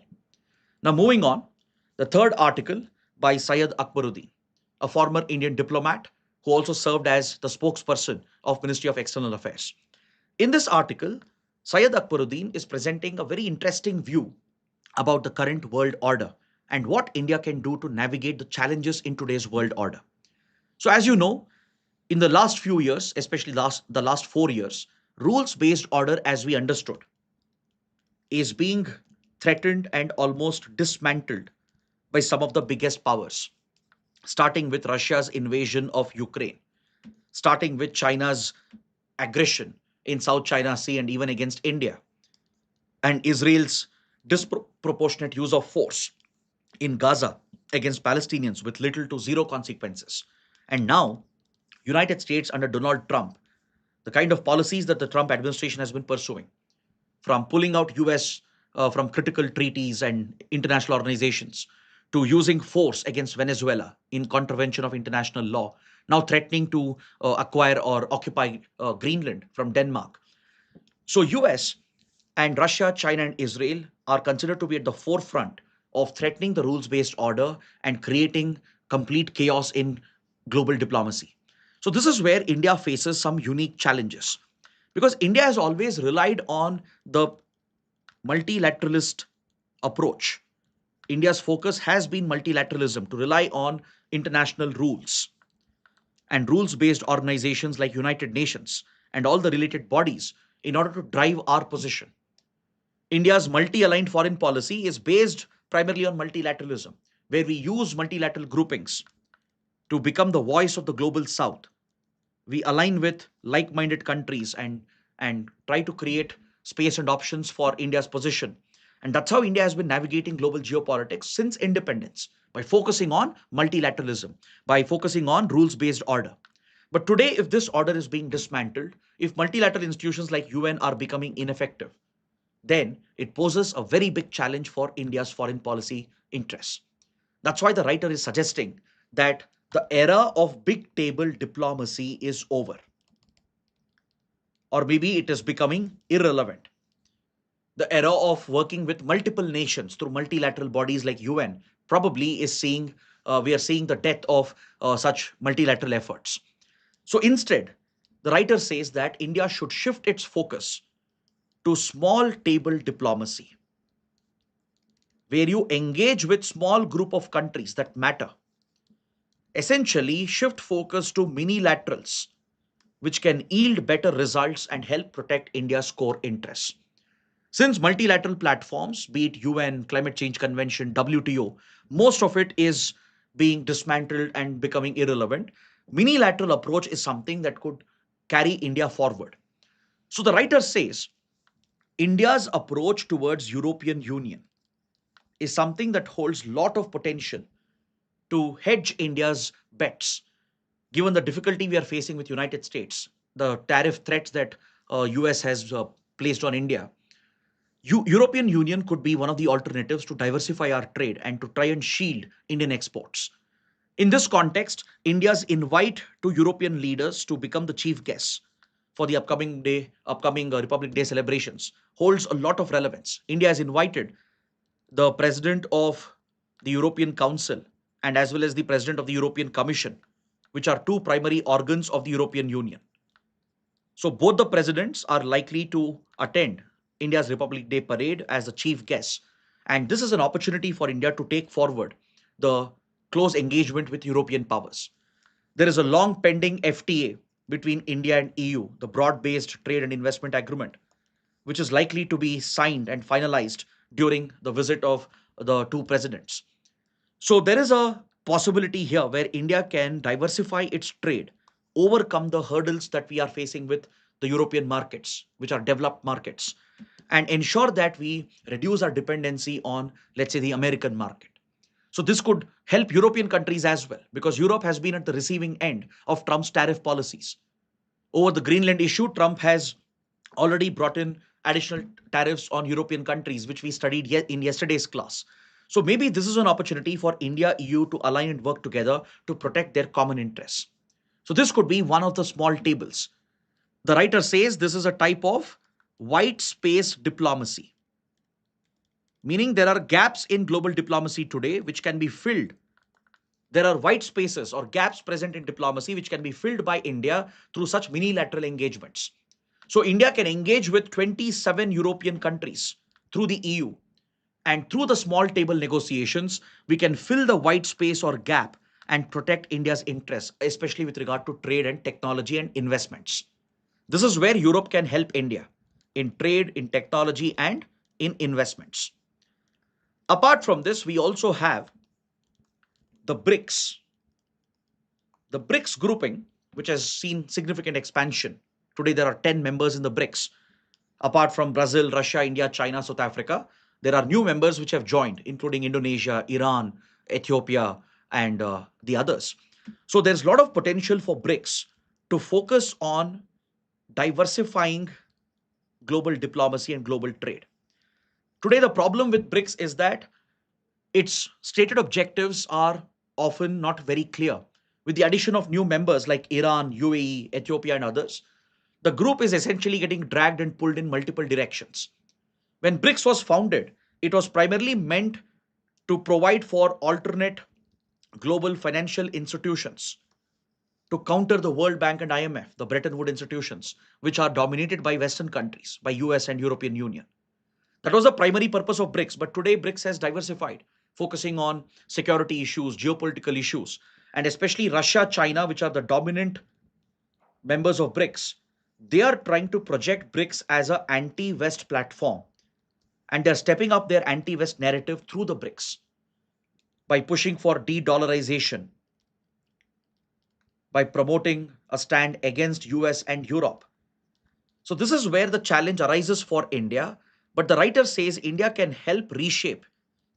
Now, moving on, the third article by Syed Akbaruddin, a former Indian diplomat who also served as the spokesperson of Ministry of External Affairs. In this article, Syed Akbaruddin is presenting a very interesting view about the current world order and what India can do to navigate the challenges in today's world order. So, as you know, in the last few years, especially the last 4 years, rules based order as we understood is being threatened and almost dismantled by some of the biggest powers, starting with Russia's invasion of Ukraine, starting with China's aggression in South China Sea and even against India, and Israel's disproportionate use of force in Gaza against Palestinians with little to zero consequences. And now, United States under Donald Trump, the kind of policies that the Trump administration has been pursuing, from pulling out US from critical treaties and international organizations to using force against Venezuela in contravention of international law, now threatening to acquire or occupy Greenland from Denmark. So US and Russia, China, and Israel are considered to be at the forefront of threatening the rules based order and creating complete chaos in global diplomacy. So, this is where India faces some unique challenges because India has always relied on the multilateralist approach. India's focus has been multilateralism to rely on international rules and rules based organizations like United Nations and all the related bodies in order to drive our position. India's multi aligned foreign policy is based primarily on multilateralism, where we use multilateral groupings to become the voice of the global south. We align with like minded countries and try to create space and options for India's position. And that's how India has been navigating global geopolitics since independence by focusing on multilateralism, by focusing on rules based order. But today, if this order is being dismantled, if multilateral institutions like UN are becoming ineffective, then it poses a very big challenge for India's foreign policy interests. That's why the writer is suggesting that the era of big table diplomacy is over, or maybe it is becoming irrelevant. The era of working with multiple nations through multilateral bodies like UN probably is seeing, we are seeing the death of such multilateral efforts. So instead, the writer says that India should shift its focus to small table diplomacy, where you engage with small group of countries that matter. Essentially, shift focus to minilaterals, which can yield better results and help protect India's core interests. Since multilateral platforms, be it UN, Climate Change Convention, WTO, most of it is being dismantled and becoming irrelevant, minilateral approach is something that could carry India forward. So the writer says India's approach towards European Union is something that holds lot of potential to hedge India's bets, given the difficulty we are facing with United States, the tariff threats that US has placed on India. European Union could be one of the alternatives to diversify our trade and to try and shield Indian exports. In this context, India's invite to European leaders to become the chief guests for the upcoming Republic Day celebrations holds a lot of relevance. India has invited the president of the European Council and as well as the president of the European Commission, which are two primary organs of the European Union. So both the presidents are likely to attend India's Republic Day parade as the chief guests. And this is an opportunity for India to take forward the close engagement with European powers. There is a long pending FTA between India and EU, the broad based trade and investment agreement, which is likely to be signed and finalized during the visit of the two presidents. So there is a possibility here where India can diversify its trade, overcome the hurdles that we are facing with the European markets, which are developed markets, and ensure that we reduce our dependency on, let's say, the American market. So this could help European countries as well, because Europe has been at the receiving end of Trump's tariff policies. Over the Greenland issue, Trump has already brought in additional tariffs on European countries, which we studied in yesterday's class. So maybe this is an opportunity for India, EU to align and work together to protect their common interests. So this could be one of the small tables. The writer says this is a type of white space diplomacy, meaning there are gaps in global diplomacy today which can be filled. There are white spaces or gaps present in diplomacy which can be filled by India through such minilateral engagements. So India can engage with 27 European countries through the EU And through the small table negotiations, we can fill the white space or gap and protect India's interests, especially with regard to trade and technology and investments. This is where Europe can help India in trade, in technology, and in investments. Apart from this, we also have the BRICS. The BRICS grouping, which has seen significant expansion. Today, there are 10 members in the BRICS. Apart from Brazil, Russia, India, China, South Africa, there are new members which have joined, including Indonesia, Iran, Ethiopia, and the others. So there's a lot of potential for BRICS to focus on diversifying global diplomacy and global trade. Today, the problem with BRICS is that its stated objectives are often not very clear. With the addition of new members like Iran, UAE, Ethiopia, and others, the group is essentially getting dragged and pulled in multiple directions. When BRICS was founded, it was primarily meant to provide for alternate global financial institutions to counter the World Bank and IMF, the Bretton Woods institutions, which are dominated by Western countries, by US and European Union. That was the primary purpose of BRICS. But today, BRICS has diversified, focusing on security issues, geopolitical issues, and especially Russia, China, which are the dominant members of BRICS. They are trying to project BRICS as an anti-West platform. And they're stepping up their anti-West narrative through the BRICS by pushing for de-dollarization, by promoting a stand against US and Europe. So this is where the challenge arises for India. But the writer says India can help reshape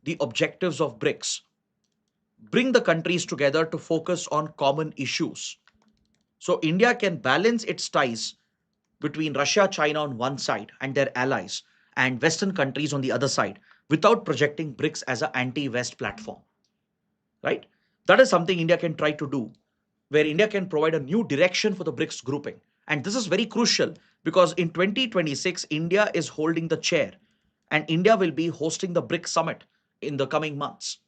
the objectives of BRICS, bring the countries together to focus on common issues. So India can balance its ties between Russia, China on one side and their allies, and Western countries on the other side, without projecting BRICS as an anti-West platform. Right? That is something India can try to do, where India can provide a new direction for the BRICS grouping. And this is very crucial because in 2026, India is holding the chair and India will be hosting the BRICS summit in the coming months.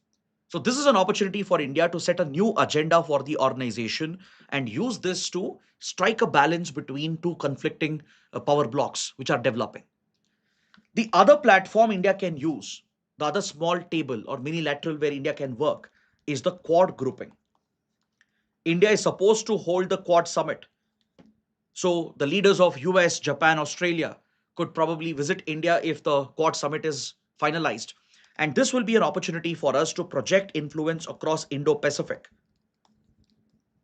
So this is an opportunity for India to set a new agenda for the organization and use this to strike a balance between two conflicting power blocks which are developing. The other platform India can use, the other small table or mini lateral where India can work, is the Quad grouping. India is supposed to hold the Quad summit. So the leaders of US, Japan, Australia could probably visit India if the Quad summit is finalized. And this will be an opportunity for us to project influence across Indo-Pacific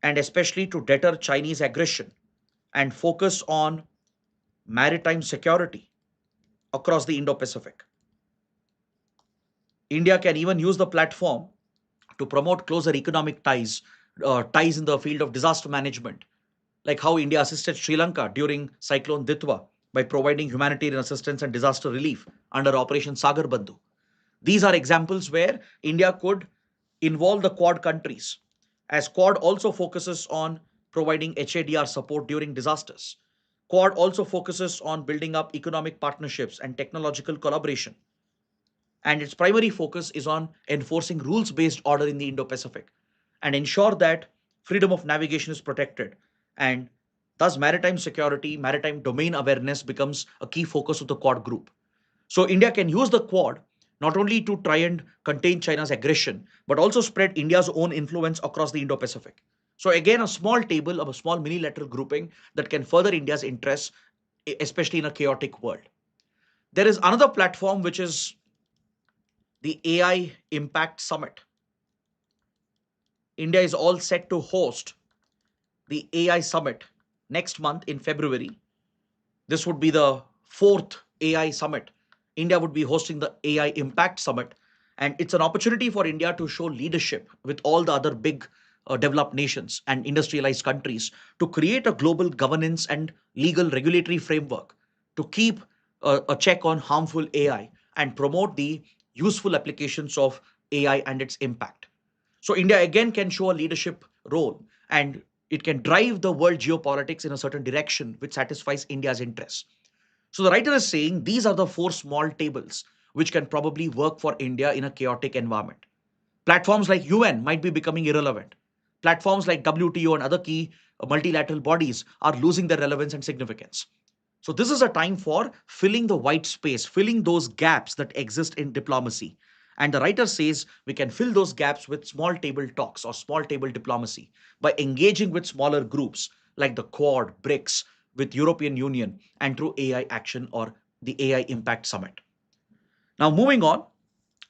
and especially to deter Chinese aggression and focus on maritime security across the Indo-Pacific. India can even use the platform to promote closer economic ties, ties in the field of disaster management, like how India assisted Sri Lanka during Cyclone Ditwa by providing humanitarian assistance and disaster relief under Operation Sagar Bandhu. These are examples where India could involve the Quad countries, as Quad also focuses on providing HADR support during disasters. Quad also focuses on building up economic partnerships and technological collaboration. And its primary focus is on enforcing rules-based order in the Indo-Pacific and ensure that freedom of navigation is protected. And thus maritime security, maritime domain awareness becomes a key focus of the Quad group. So India can use the Quad not only to try and contain China's aggression, but also spread India's own influence across the Indo-Pacific. So again, a small table of a small mini-lateral grouping that can further India's interests, especially in a chaotic world. There is another platform which is the AI Impact Summit. India is all set to host the AI Summit next month in February. This would be the fourth AI Summit. India would be hosting the AI Impact Summit, and it's an opportunity for India to show leadership with all the other big developed nations and industrialized countries to create a global governance and legal regulatory framework to keep a check on harmful AI and promote the useful applications of AI and its impact. So India again can show a leadership role and it can drive the world geopolitics in a certain direction which satisfies India's interests. So the writer is saying these are the four small tables which can probably work for India in a chaotic environment. Platforms like UN might be becoming irrelevant. Platforms like WTO and other key multilateral bodies are losing their relevance and significance. So this is a time for filling the white space, filling those gaps that exist in diplomacy. And the writer says we can fill those gaps with small table talks or small table diplomacy by engaging with smaller groups like the Quad, BRICS, with European Union, and through AI Action or the AI Impact Summit. Now, moving on,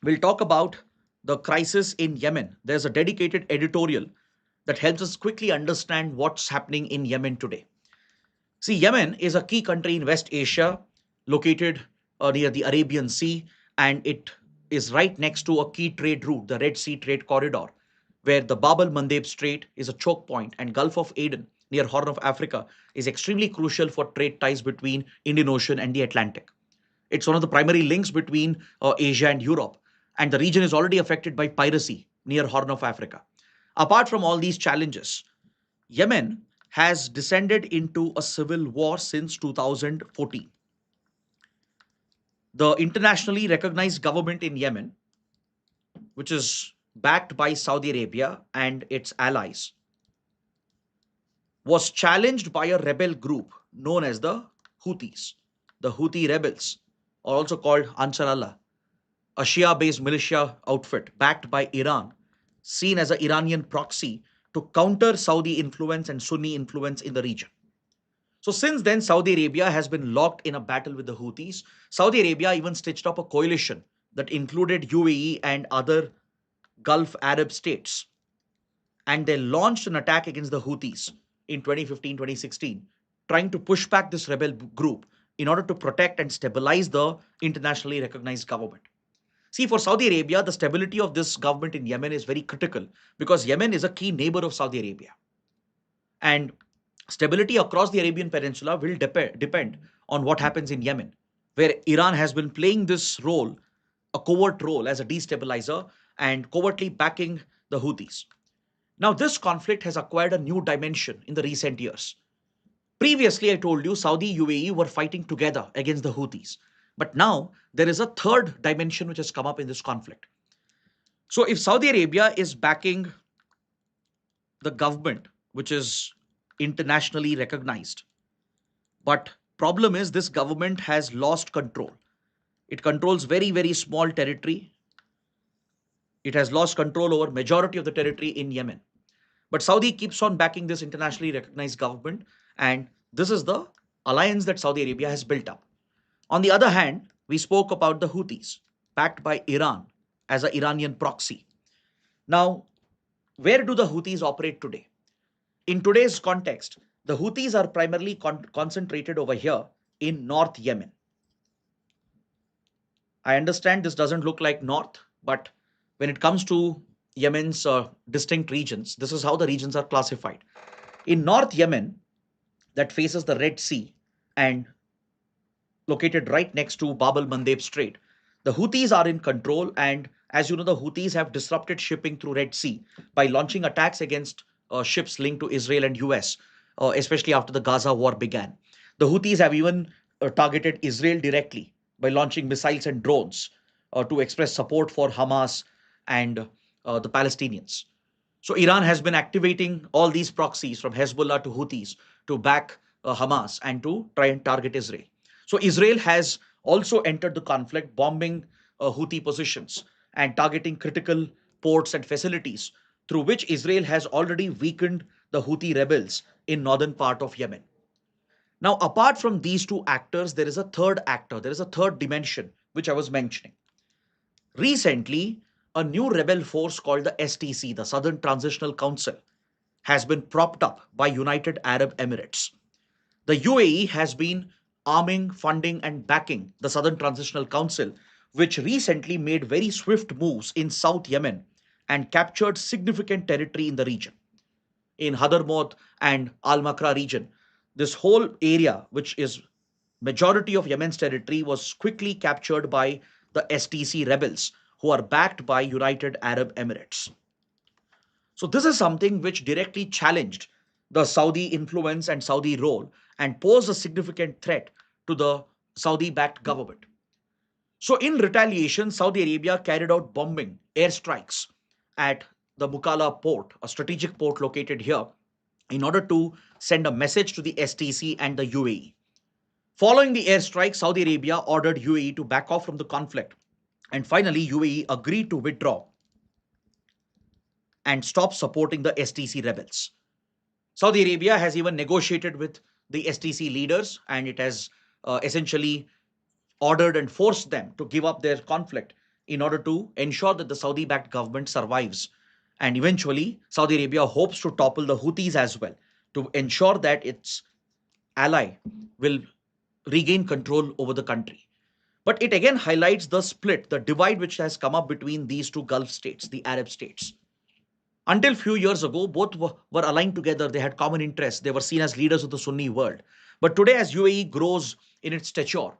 we'll talk about the crisis in Yemen. There's a dedicated editorial that helps us quickly understand what's happening in Yemen today. See, Yemen is a key country in West Asia, located near the Arabian Sea, and it is right next to a key trade route, the Red Sea Trade Corridor, where the Bab el Mandeb Strait is a choke point, and Gulf of Aden near Horn of Africa is extremely crucial for trade ties between Indian Ocean and the Atlantic. It's one of the primary links between Asia and Europe, and the region is already affected by piracy near Horn of Africa. Apart from all these challenges, Yemen has descended into a civil war since 2014. The internationally recognized government in Yemen, which is backed by Saudi Arabia and its allies, was challenged by a rebel group known as the Houthis. The Houthi rebels, or also called Ansar Allah, a Shia based militia outfit backed by Iran, seen as an Iranian proxy to counter Saudi influence and Sunni influence in the region. So since then, Saudi Arabia has been locked in a battle with the Houthis. Saudi Arabia even stitched up a coalition that included UAE and other Gulf Arab states. And they launched an attack against the Houthis in 2015, 2016, trying to push back this rebel group in order to protect and stabilize the internationally recognized government. See, for Saudi Arabia, the stability of this government in Yemen is very critical because Yemen is a key neighbor of Saudi Arabia. And stability across the Arabian Peninsula will depend on what happens in Yemen, where Iran has been playing this role, a covert role as a destabilizer and covertly backing the Houthis. Now, this conflict has acquired a new dimension in the recent years. Previously, I told you Saudi UAE were fighting together against the Houthis. But now there is a third dimension which has come up in this conflict. So, if Saudi Arabia is backing the government, which is internationally recognized, but problem is this government has lost control. It controls very, very small territory. It has lost control over majority of the territory in Yemen. But Saudi keeps on backing this internationally recognized government, and this is the alliance that Saudi Arabia has built up. On the other hand, we spoke about the Houthis, backed by Iran as an Iranian proxy. Now, where do the Houthis operate today? In today's context, the Houthis are primarily concentrated over here in North Yemen. I understand this doesn't look like North, but when it comes to Yemen's distinct regions, this is how the regions are classified. In North Yemen, that faces the Red Sea and located right next to Bab el Mandeb Strait, the Houthis are in control. And as you know, the Houthis have disrupted shipping through Red Sea by launching attacks against ships linked to Israel and US, especially after the Gaza war began. The Houthis have even targeted Israel directly by launching missiles and drones to express support for Hamas and the Palestinians. So Iran has been activating all these proxies from Hezbollah to Houthis to back Hamas and to try and target Israel. So Israel has also entered the conflict, bombing Houthi positions and targeting critical ports and facilities, through which Israel has already weakened the Houthi rebels in northern part of Yemen. Now, apart from these two actors, there is a third actor, there is a third dimension, which I was mentioning. Recently, a new rebel force called the STC, the Southern Transitional Council, has been propped up by United Arab Emirates. The UAE has been arming, funding, and backing the Southern Transitional Council, which recently made very swift moves in South Yemen and captured significant territory in the region. In Hadramaut and Al Makra region, this whole area, which is majority of Yemen's territory, was quickly captured by the STC rebels, who are backed by United Arab Emirates. So this is something which directly challenged the Saudi influence and Saudi role and posed a significant threat to the Saudi-backed government. So in retaliation, Saudi Arabia carried out bombing airstrikes at the Mukalla port, a strategic port located here, in order to send a message to the STC and the UAE. Following the airstrike, Saudi Arabia ordered UAE to back off from the conflict. And finally, UAE agreed to withdraw and stop supporting the STC rebels. Saudi Arabia has even negotiated with the STC leaders, and it has essentially ordered and forced them to give up their conflict in order to ensure that the Saudi backed government survives. And eventually, Saudi Arabia hopes to topple the Houthis as well to ensure that its ally will regain control over the country. But it again highlights the split, the divide which has come up between these two Gulf states, the Arab states. Until few years ago, both were aligned together. They had common interests. They were seen as leaders of the Sunni world. But today, as UAE grows in its stature,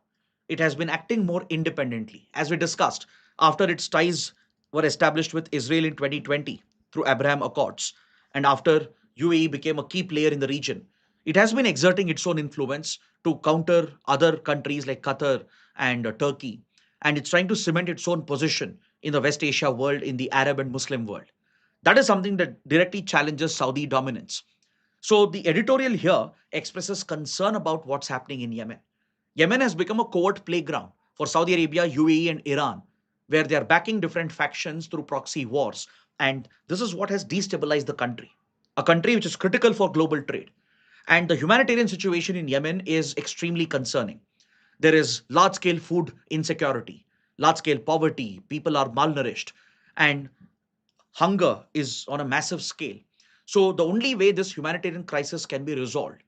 it has been acting more independently. As we discussed, after its ties were established with Israel in 2020 through Abraham Accords, and after UAE became a key player in the region, it has been exerting its own influence to counter other countries like Qatar and Turkey. And it's trying to cement its own position in the West Asia world, in the Arab and Muslim world. That is something that directly challenges Saudi dominance. So the editorial here expresses concern about what's happening in Yemen. Yemen has become a covert playground for Saudi Arabia, UAE, and Iran, where they are backing different factions through proxy wars. And this is what has destabilized the country, a country which is critical for global trade. And the humanitarian situation in Yemen is extremely concerning. There is large scale food insecurity, large scale poverty, people are malnourished, and hunger is on a massive scale. So, the only way this humanitarian crisis can be resolved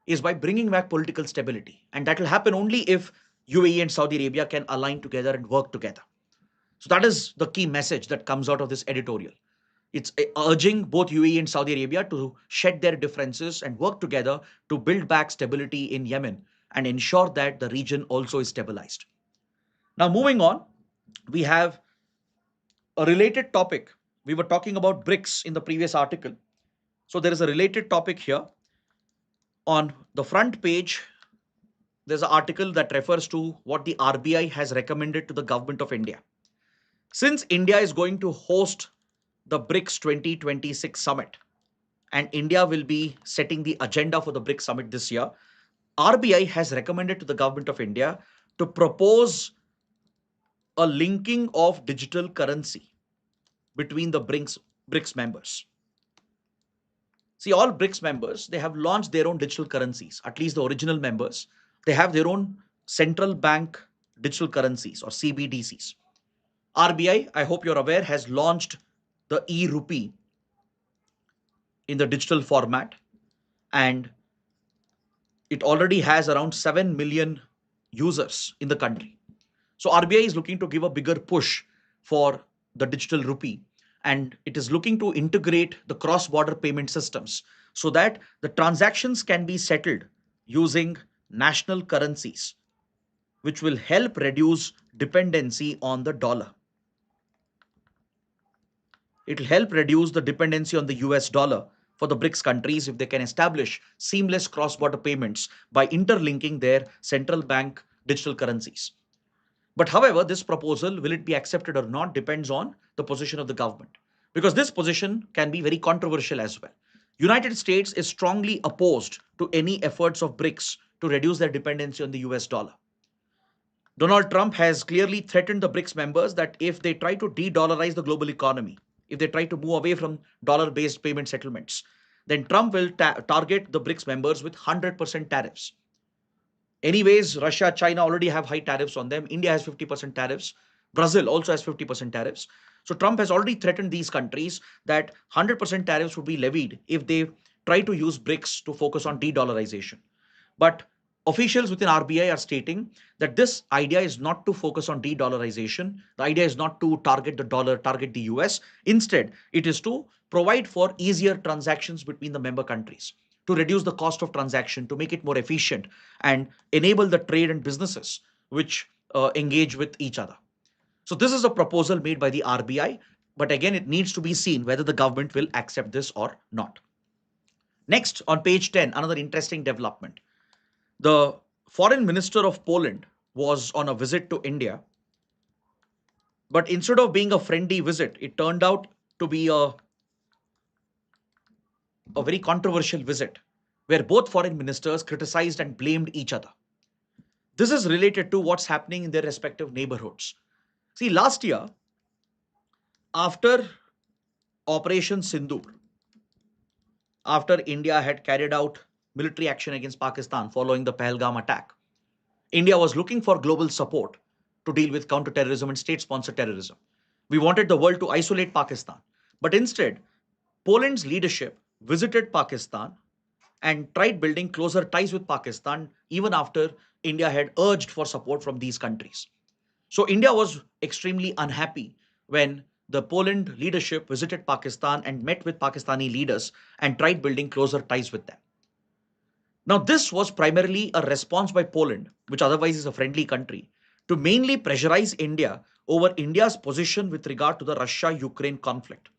is by bringing back political stability. And that will happen only if UAE and Saudi Arabia can align together and work together. So, that is the key message that comes out of this editorial. It's urging both UAE and Saudi Arabia to shed their differences and work together to build back stability in Yemen and ensure that the region also is stabilized. Now, moving on, we have a related topic. We were talking about BRICS in the previous article. So there is a related topic here. On the front page, there's an article that refers to what the RBI has recommended to the government of India. Since India is going to host the BRICS 2026 summit, and India will be setting the agenda for the BRICS summit this year, RBI has recommended to the government of India to propose a linking of digital currency between the BRICS members. See, all BRICS members, they have launched their own digital currencies, at least the original members. They have their own central bank digital currencies or CBDCs. RBI, I hope you're aware, has launched the e-rupee in the digital format, and it already has around 7 million users in the country. So RBI is looking to give a bigger push for the digital rupee, and it is looking to integrate the cross-border payment systems so that the transactions can be settled using national currencies, which will help reduce dependency on the dollar. It will help reduce the dependency on the US dollar for the BRICS countries if they can establish seamless cross-border payments by interlinking their central bank digital currencies. But however, this proposal, will it be accepted or not, depends on the position of the government. Because this position can be very controversial as well. United States is strongly opposed to any efforts of BRICS to reduce their dependency on the US dollar. Donald Trump has clearly threatened the BRICS members that if they try to de-dollarize the global economy, if they try to move away from dollar-based payment settlements, then Trump will target the BRICS members with 100% tariffs. Anyways, Russia, China already have high tariffs on them. India has 50% tariffs. Brazil also has 50% tariffs. So Trump has already threatened these countries that 100% tariffs would be levied if they try to use BRICS to focus on de-dollarization. But officials within RBI are stating that this idea is not to focus on de-dollarization. The idea is not to target the dollar, target the US. Instead, it is to provide for easier transactions between the member countries, to reduce the cost of transaction, to make it more efficient, and enable the trade and businesses which engage with each other. So this is a proposal made by the RBI, but again, it needs to be seen whether the government will accept this or not. Next, on page 10, another interesting development. The foreign minister of Poland was on a visit to India, but instead of being a friendly visit, it turned out to be a very controversial visit where both foreign ministers criticized and blamed each other. This is related to what's happening in their respective neighborhoods. See, last year, after Operation Sindoor, after India had carried out military action against Pakistan following the Pahalgam attack, India was looking for global support to deal with counterterrorism and state sponsored terrorism. We wanted the world to isolate Pakistan. But instead, Poland's leadership visited Pakistan and tried building closer ties with Pakistan even after India had urged for support from these countries. So India was extremely unhappy when the Poland leadership visited Pakistan and met with Pakistani leaders and tried building closer ties with them. Now, this was primarily a response by Poland, which otherwise is a friendly country, to mainly pressurize India over India's position with regard to the Russia Ukraine conflict.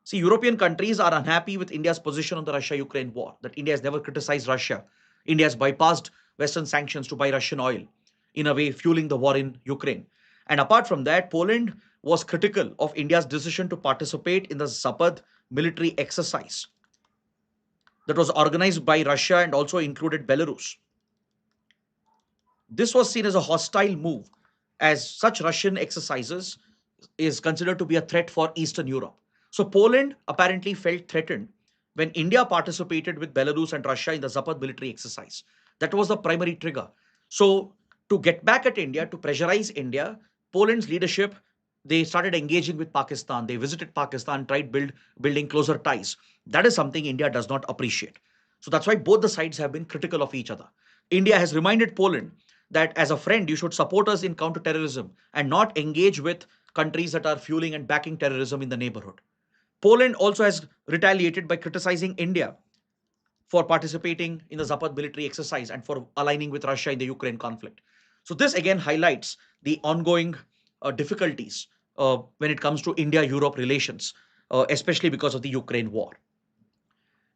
See, European countries are unhappy with India's position on the Russia Ukraine war, that India has never criticized Russia. India has bypassed Western sanctions to buy Russian oil, in a way, fueling the war in Ukraine. And apart from that, Poland was critical of India's decision to participate in the Zapad military exercise that was organized by Russia and also included Belarus. This was seen as a hostile move, as such Russian exercises is considered to be a threat for Eastern Europe. So Poland apparently felt threatened when India participated with Belarus and Russia in the Zapad military exercise. That was the primary trigger. So to get back at India, to pressurize India, Poland's leadership, they started engaging with Pakistan. They visited Pakistan, tried building closer ties. That is something India does not appreciate. So that's why both the sides have been critical of each other. India has reminded Poland that as a friend, you should support us in counterterrorism and not engage with countries that are fueling and backing terrorism in the neighborhood. Poland also has retaliated by criticizing India for participating in the Zapad military exercise and for aligning with Russia in the Ukraine conflict. So, this again highlights the ongoing difficulties when it comes to India Europe relations, especially because of the Ukraine war.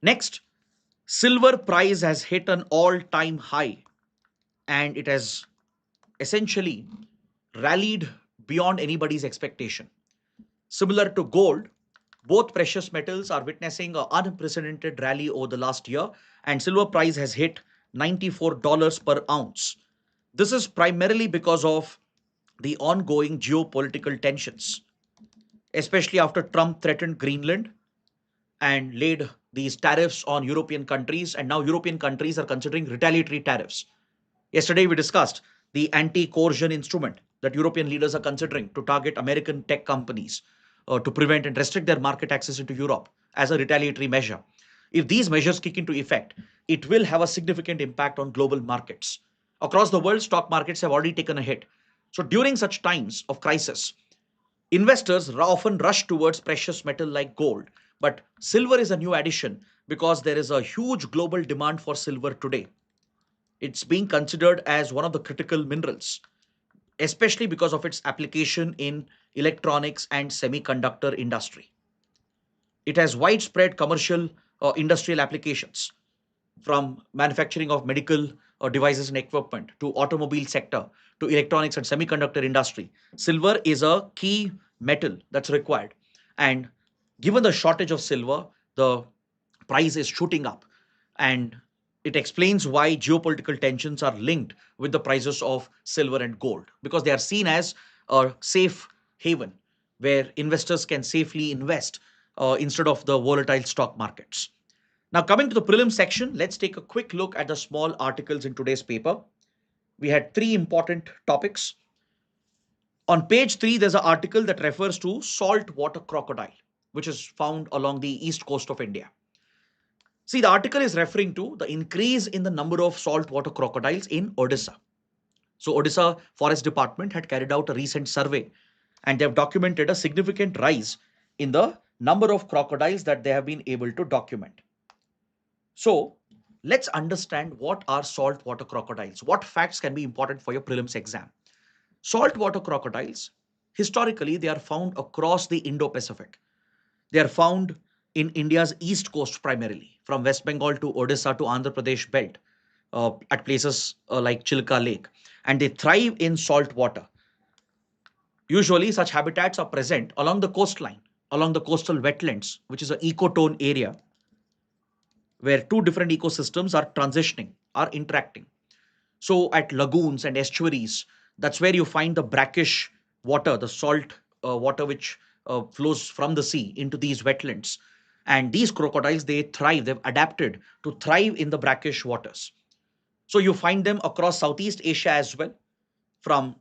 Next, silver price has hit an all time high and it has essentially rallied beyond anybody's expectation. Similar to gold, both precious metals are witnessing an unprecedented rally over the last year, and silver price has hit $94 per ounce. This is primarily because of the ongoing geopolitical tensions, especially after Trump threatened Greenland and laid these tariffs on European countries, and now European countries are considering retaliatory tariffs. Yesterday, we discussed the anti coercion instrument that European leaders are considering to target American tech companies to prevent and restrict their market access into Europe as a retaliatory measure. If these measures kick into effect, it will have a significant impact on global markets. Across the world, stock markets have already taken a hit. So, during such times of crisis, investors often rush towards precious metal like gold. But silver is a new addition because there is a huge global demand for silver today. It's being considered as one of the critical minerals, especially because of its application in electronics and semiconductor industry. It has widespread commercial industrial applications, from manufacturing of medical devices and equipment to automobile sector to electronics and semiconductor industry. Silver is a key metal that's required. And given the shortage of silver, the price is shooting up. And it explains why geopolitical tensions are linked with the prices of silver and gold, because they are seen as a safe haven where investors can safely invest instead of the volatile stock markets. Now, coming to the prelim section, let's take a quick look at the small articles in today's paper. We had three important topics. On page 3, there's an article that refers to saltwater crocodile, which is found along the east coast of India. See, the article is referring to the increase in the number of saltwater crocodiles in Odisha. So, Odisha Forest Department had carried out a recent survey and they have documented a significant rise in the number of crocodiles that they have been able to document. So, let's understand what are saltwater crocodiles. What facts can be important for your prelims exam? Saltwater crocodiles, historically, they are found across the Indo-Pacific. They are found in India's east coast primarily, from West Bengal to Odisha to Andhra Pradesh belt, at places like Chilka Lake, and they thrive in salt water. Usually, such habitats are present along the coastline, along the coastal wetlands, which is an ecotone area where two different ecosystems are transitioning, are interacting. So at lagoons and estuaries, that's where you find the brackish water, the salt water which flows from the sea into these wetlands. And these crocodiles, they thrive, they've adapted to thrive in the brackish waters. So you find them across Southeast Asia as well, from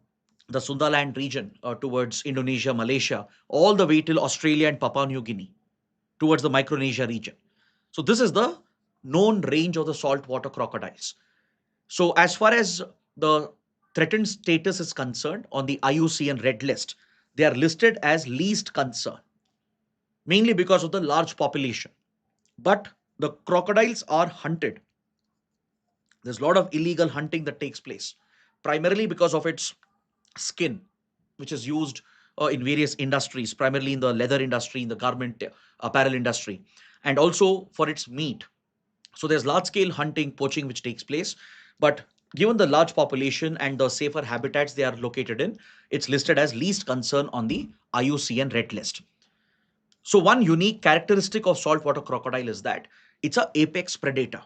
the Sundaland region towards Indonesia, Malaysia, all the way till Australia and Papua New Guinea, towards the Micronesia region. So this is the known range of the saltwater crocodiles. So as far as the threatened status is concerned on the IUCN red list, they are listed as least concern, mainly because of the large population. But the crocodiles are hunted. There's a lot of illegal hunting that takes place, primarily because of its skin, which is used in various industries, primarily in the leather industry, in the garment apparel industry, and also for its meat. So there's large scale hunting, poaching, which takes place. But given the large population and the safer habitats they are located in, it's listed as least concern on the IUCN red list. So one unique characteristic of saltwater crocodile is that it's a apex predator.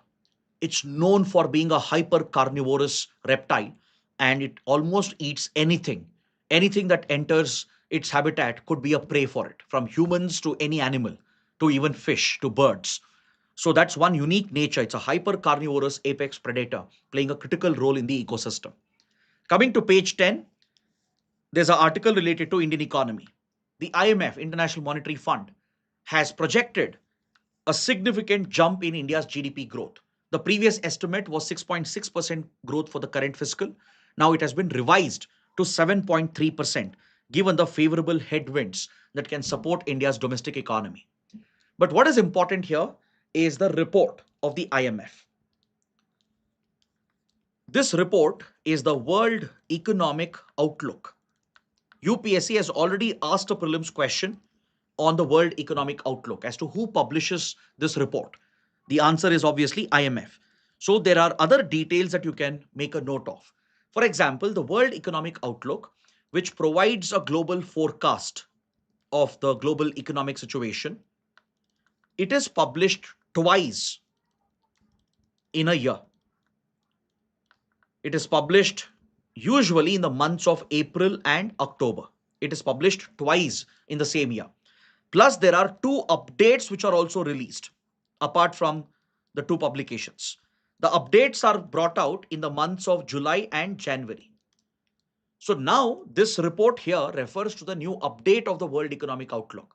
It's known for being a hyper carnivorous reptile, and it almost eats anything. Anything that enters its habitat could be a prey for it, from humans to any animal, to even fish, to birds. So that's one unique nature. It's a hyper carnivorous apex predator playing a critical role in the ecosystem. Coming to page 10, there's an article related to Indian economy. The IMF, International Monetary Fund, has projected a significant jump in India's GDP growth. The previous estimate was 6.6% growth for the current fiscal. Now it has been revised to 7.3%, given the favorable headwinds that can support India's domestic economy. But what is important here is the report of the IMF. This report is the World Economic Outlook. UPSC has already asked a prelims question on the World Economic Outlook as to who publishes this report. The answer is obviously IMF. So there are other details that you can make a note of. For example, the World Economic Outlook, which provides a global forecast of the global economic situation, it is published twice in a year. It is published usually in the months of April and October. It is published twice in the same year. Plus, there are two updates which are also released apart from the two publications. The updates are brought out in the months of July and January. So now this report here refers to the new update of the World Economic Outlook.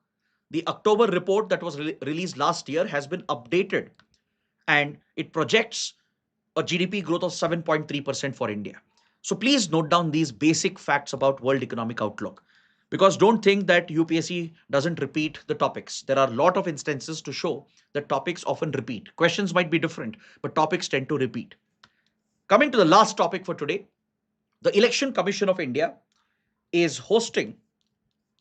The October report that was released last year has been updated, and it projects a GDP growth of 7.3% for India. So please note down these basic facts about World Economic Outlook, because don't think that UPSC doesn't repeat the topics. There are a lot of instances to show that topics often repeat. Questions might be different, but topics tend to repeat. Coming to the last topic for today, the Election Commission of India is hosting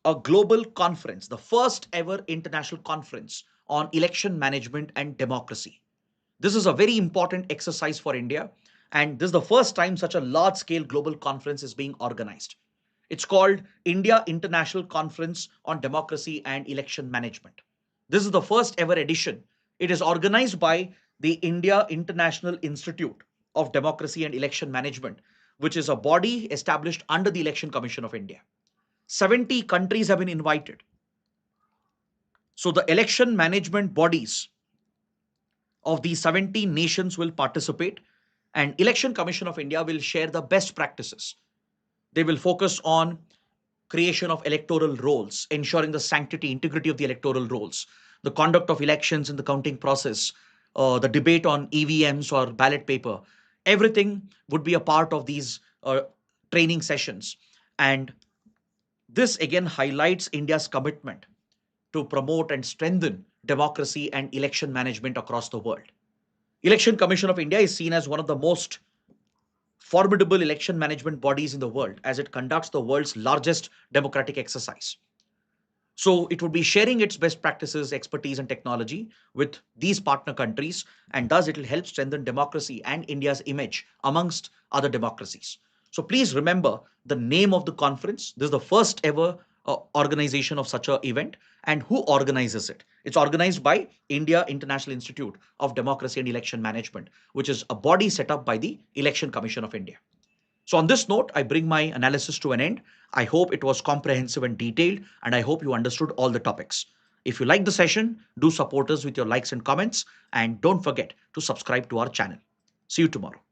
a global conference, the first ever international conference on election management and democracy. This is a very important exercise for India, and this is the first time such a large scale global conference is being organized. It's called India International Conference on Democracy and Election Management. This is the first ever edition. It is organized by the India International Institute of Democracy and Election Management, which is a body established under the Election Commission of India. 70 countries have been invited. So the election management bodies of these 17 nations will participate, and Election Commission of India will share the best practices. They will focus on creation of electoral rolls, ensuring the sanctity, integrity of the electoral rolls, the conduct of elections in the counting process, the debate on EVMs or ballot paper. Everything would be a part of these training sessions. And this again highlights India's commitment to promote and strengthen democracy and election management across the world. Election Commission of India is seen as one of the most formidable election management bodies in the world, as it conducts the world's largest democratic exercise. So it would be sharing its best practices, expertise, and technology with these partner countries, and thus it will help strengthen democracy and India's image amongst other democracies. So please remember the name of the conference. This is the first ever organization of such a event and who organizes it. It's organized by India International Institute of Democracy and Election Management, which is a body set up by the Election Commission of India. So, on this note, I bring my analysis to an end. I hope it was comprehensive and detailed, and I hope you understood all the topics. If you like the session, do support us with your likes and comments, and don't forget to subscribe to our channel. See you tomorrow.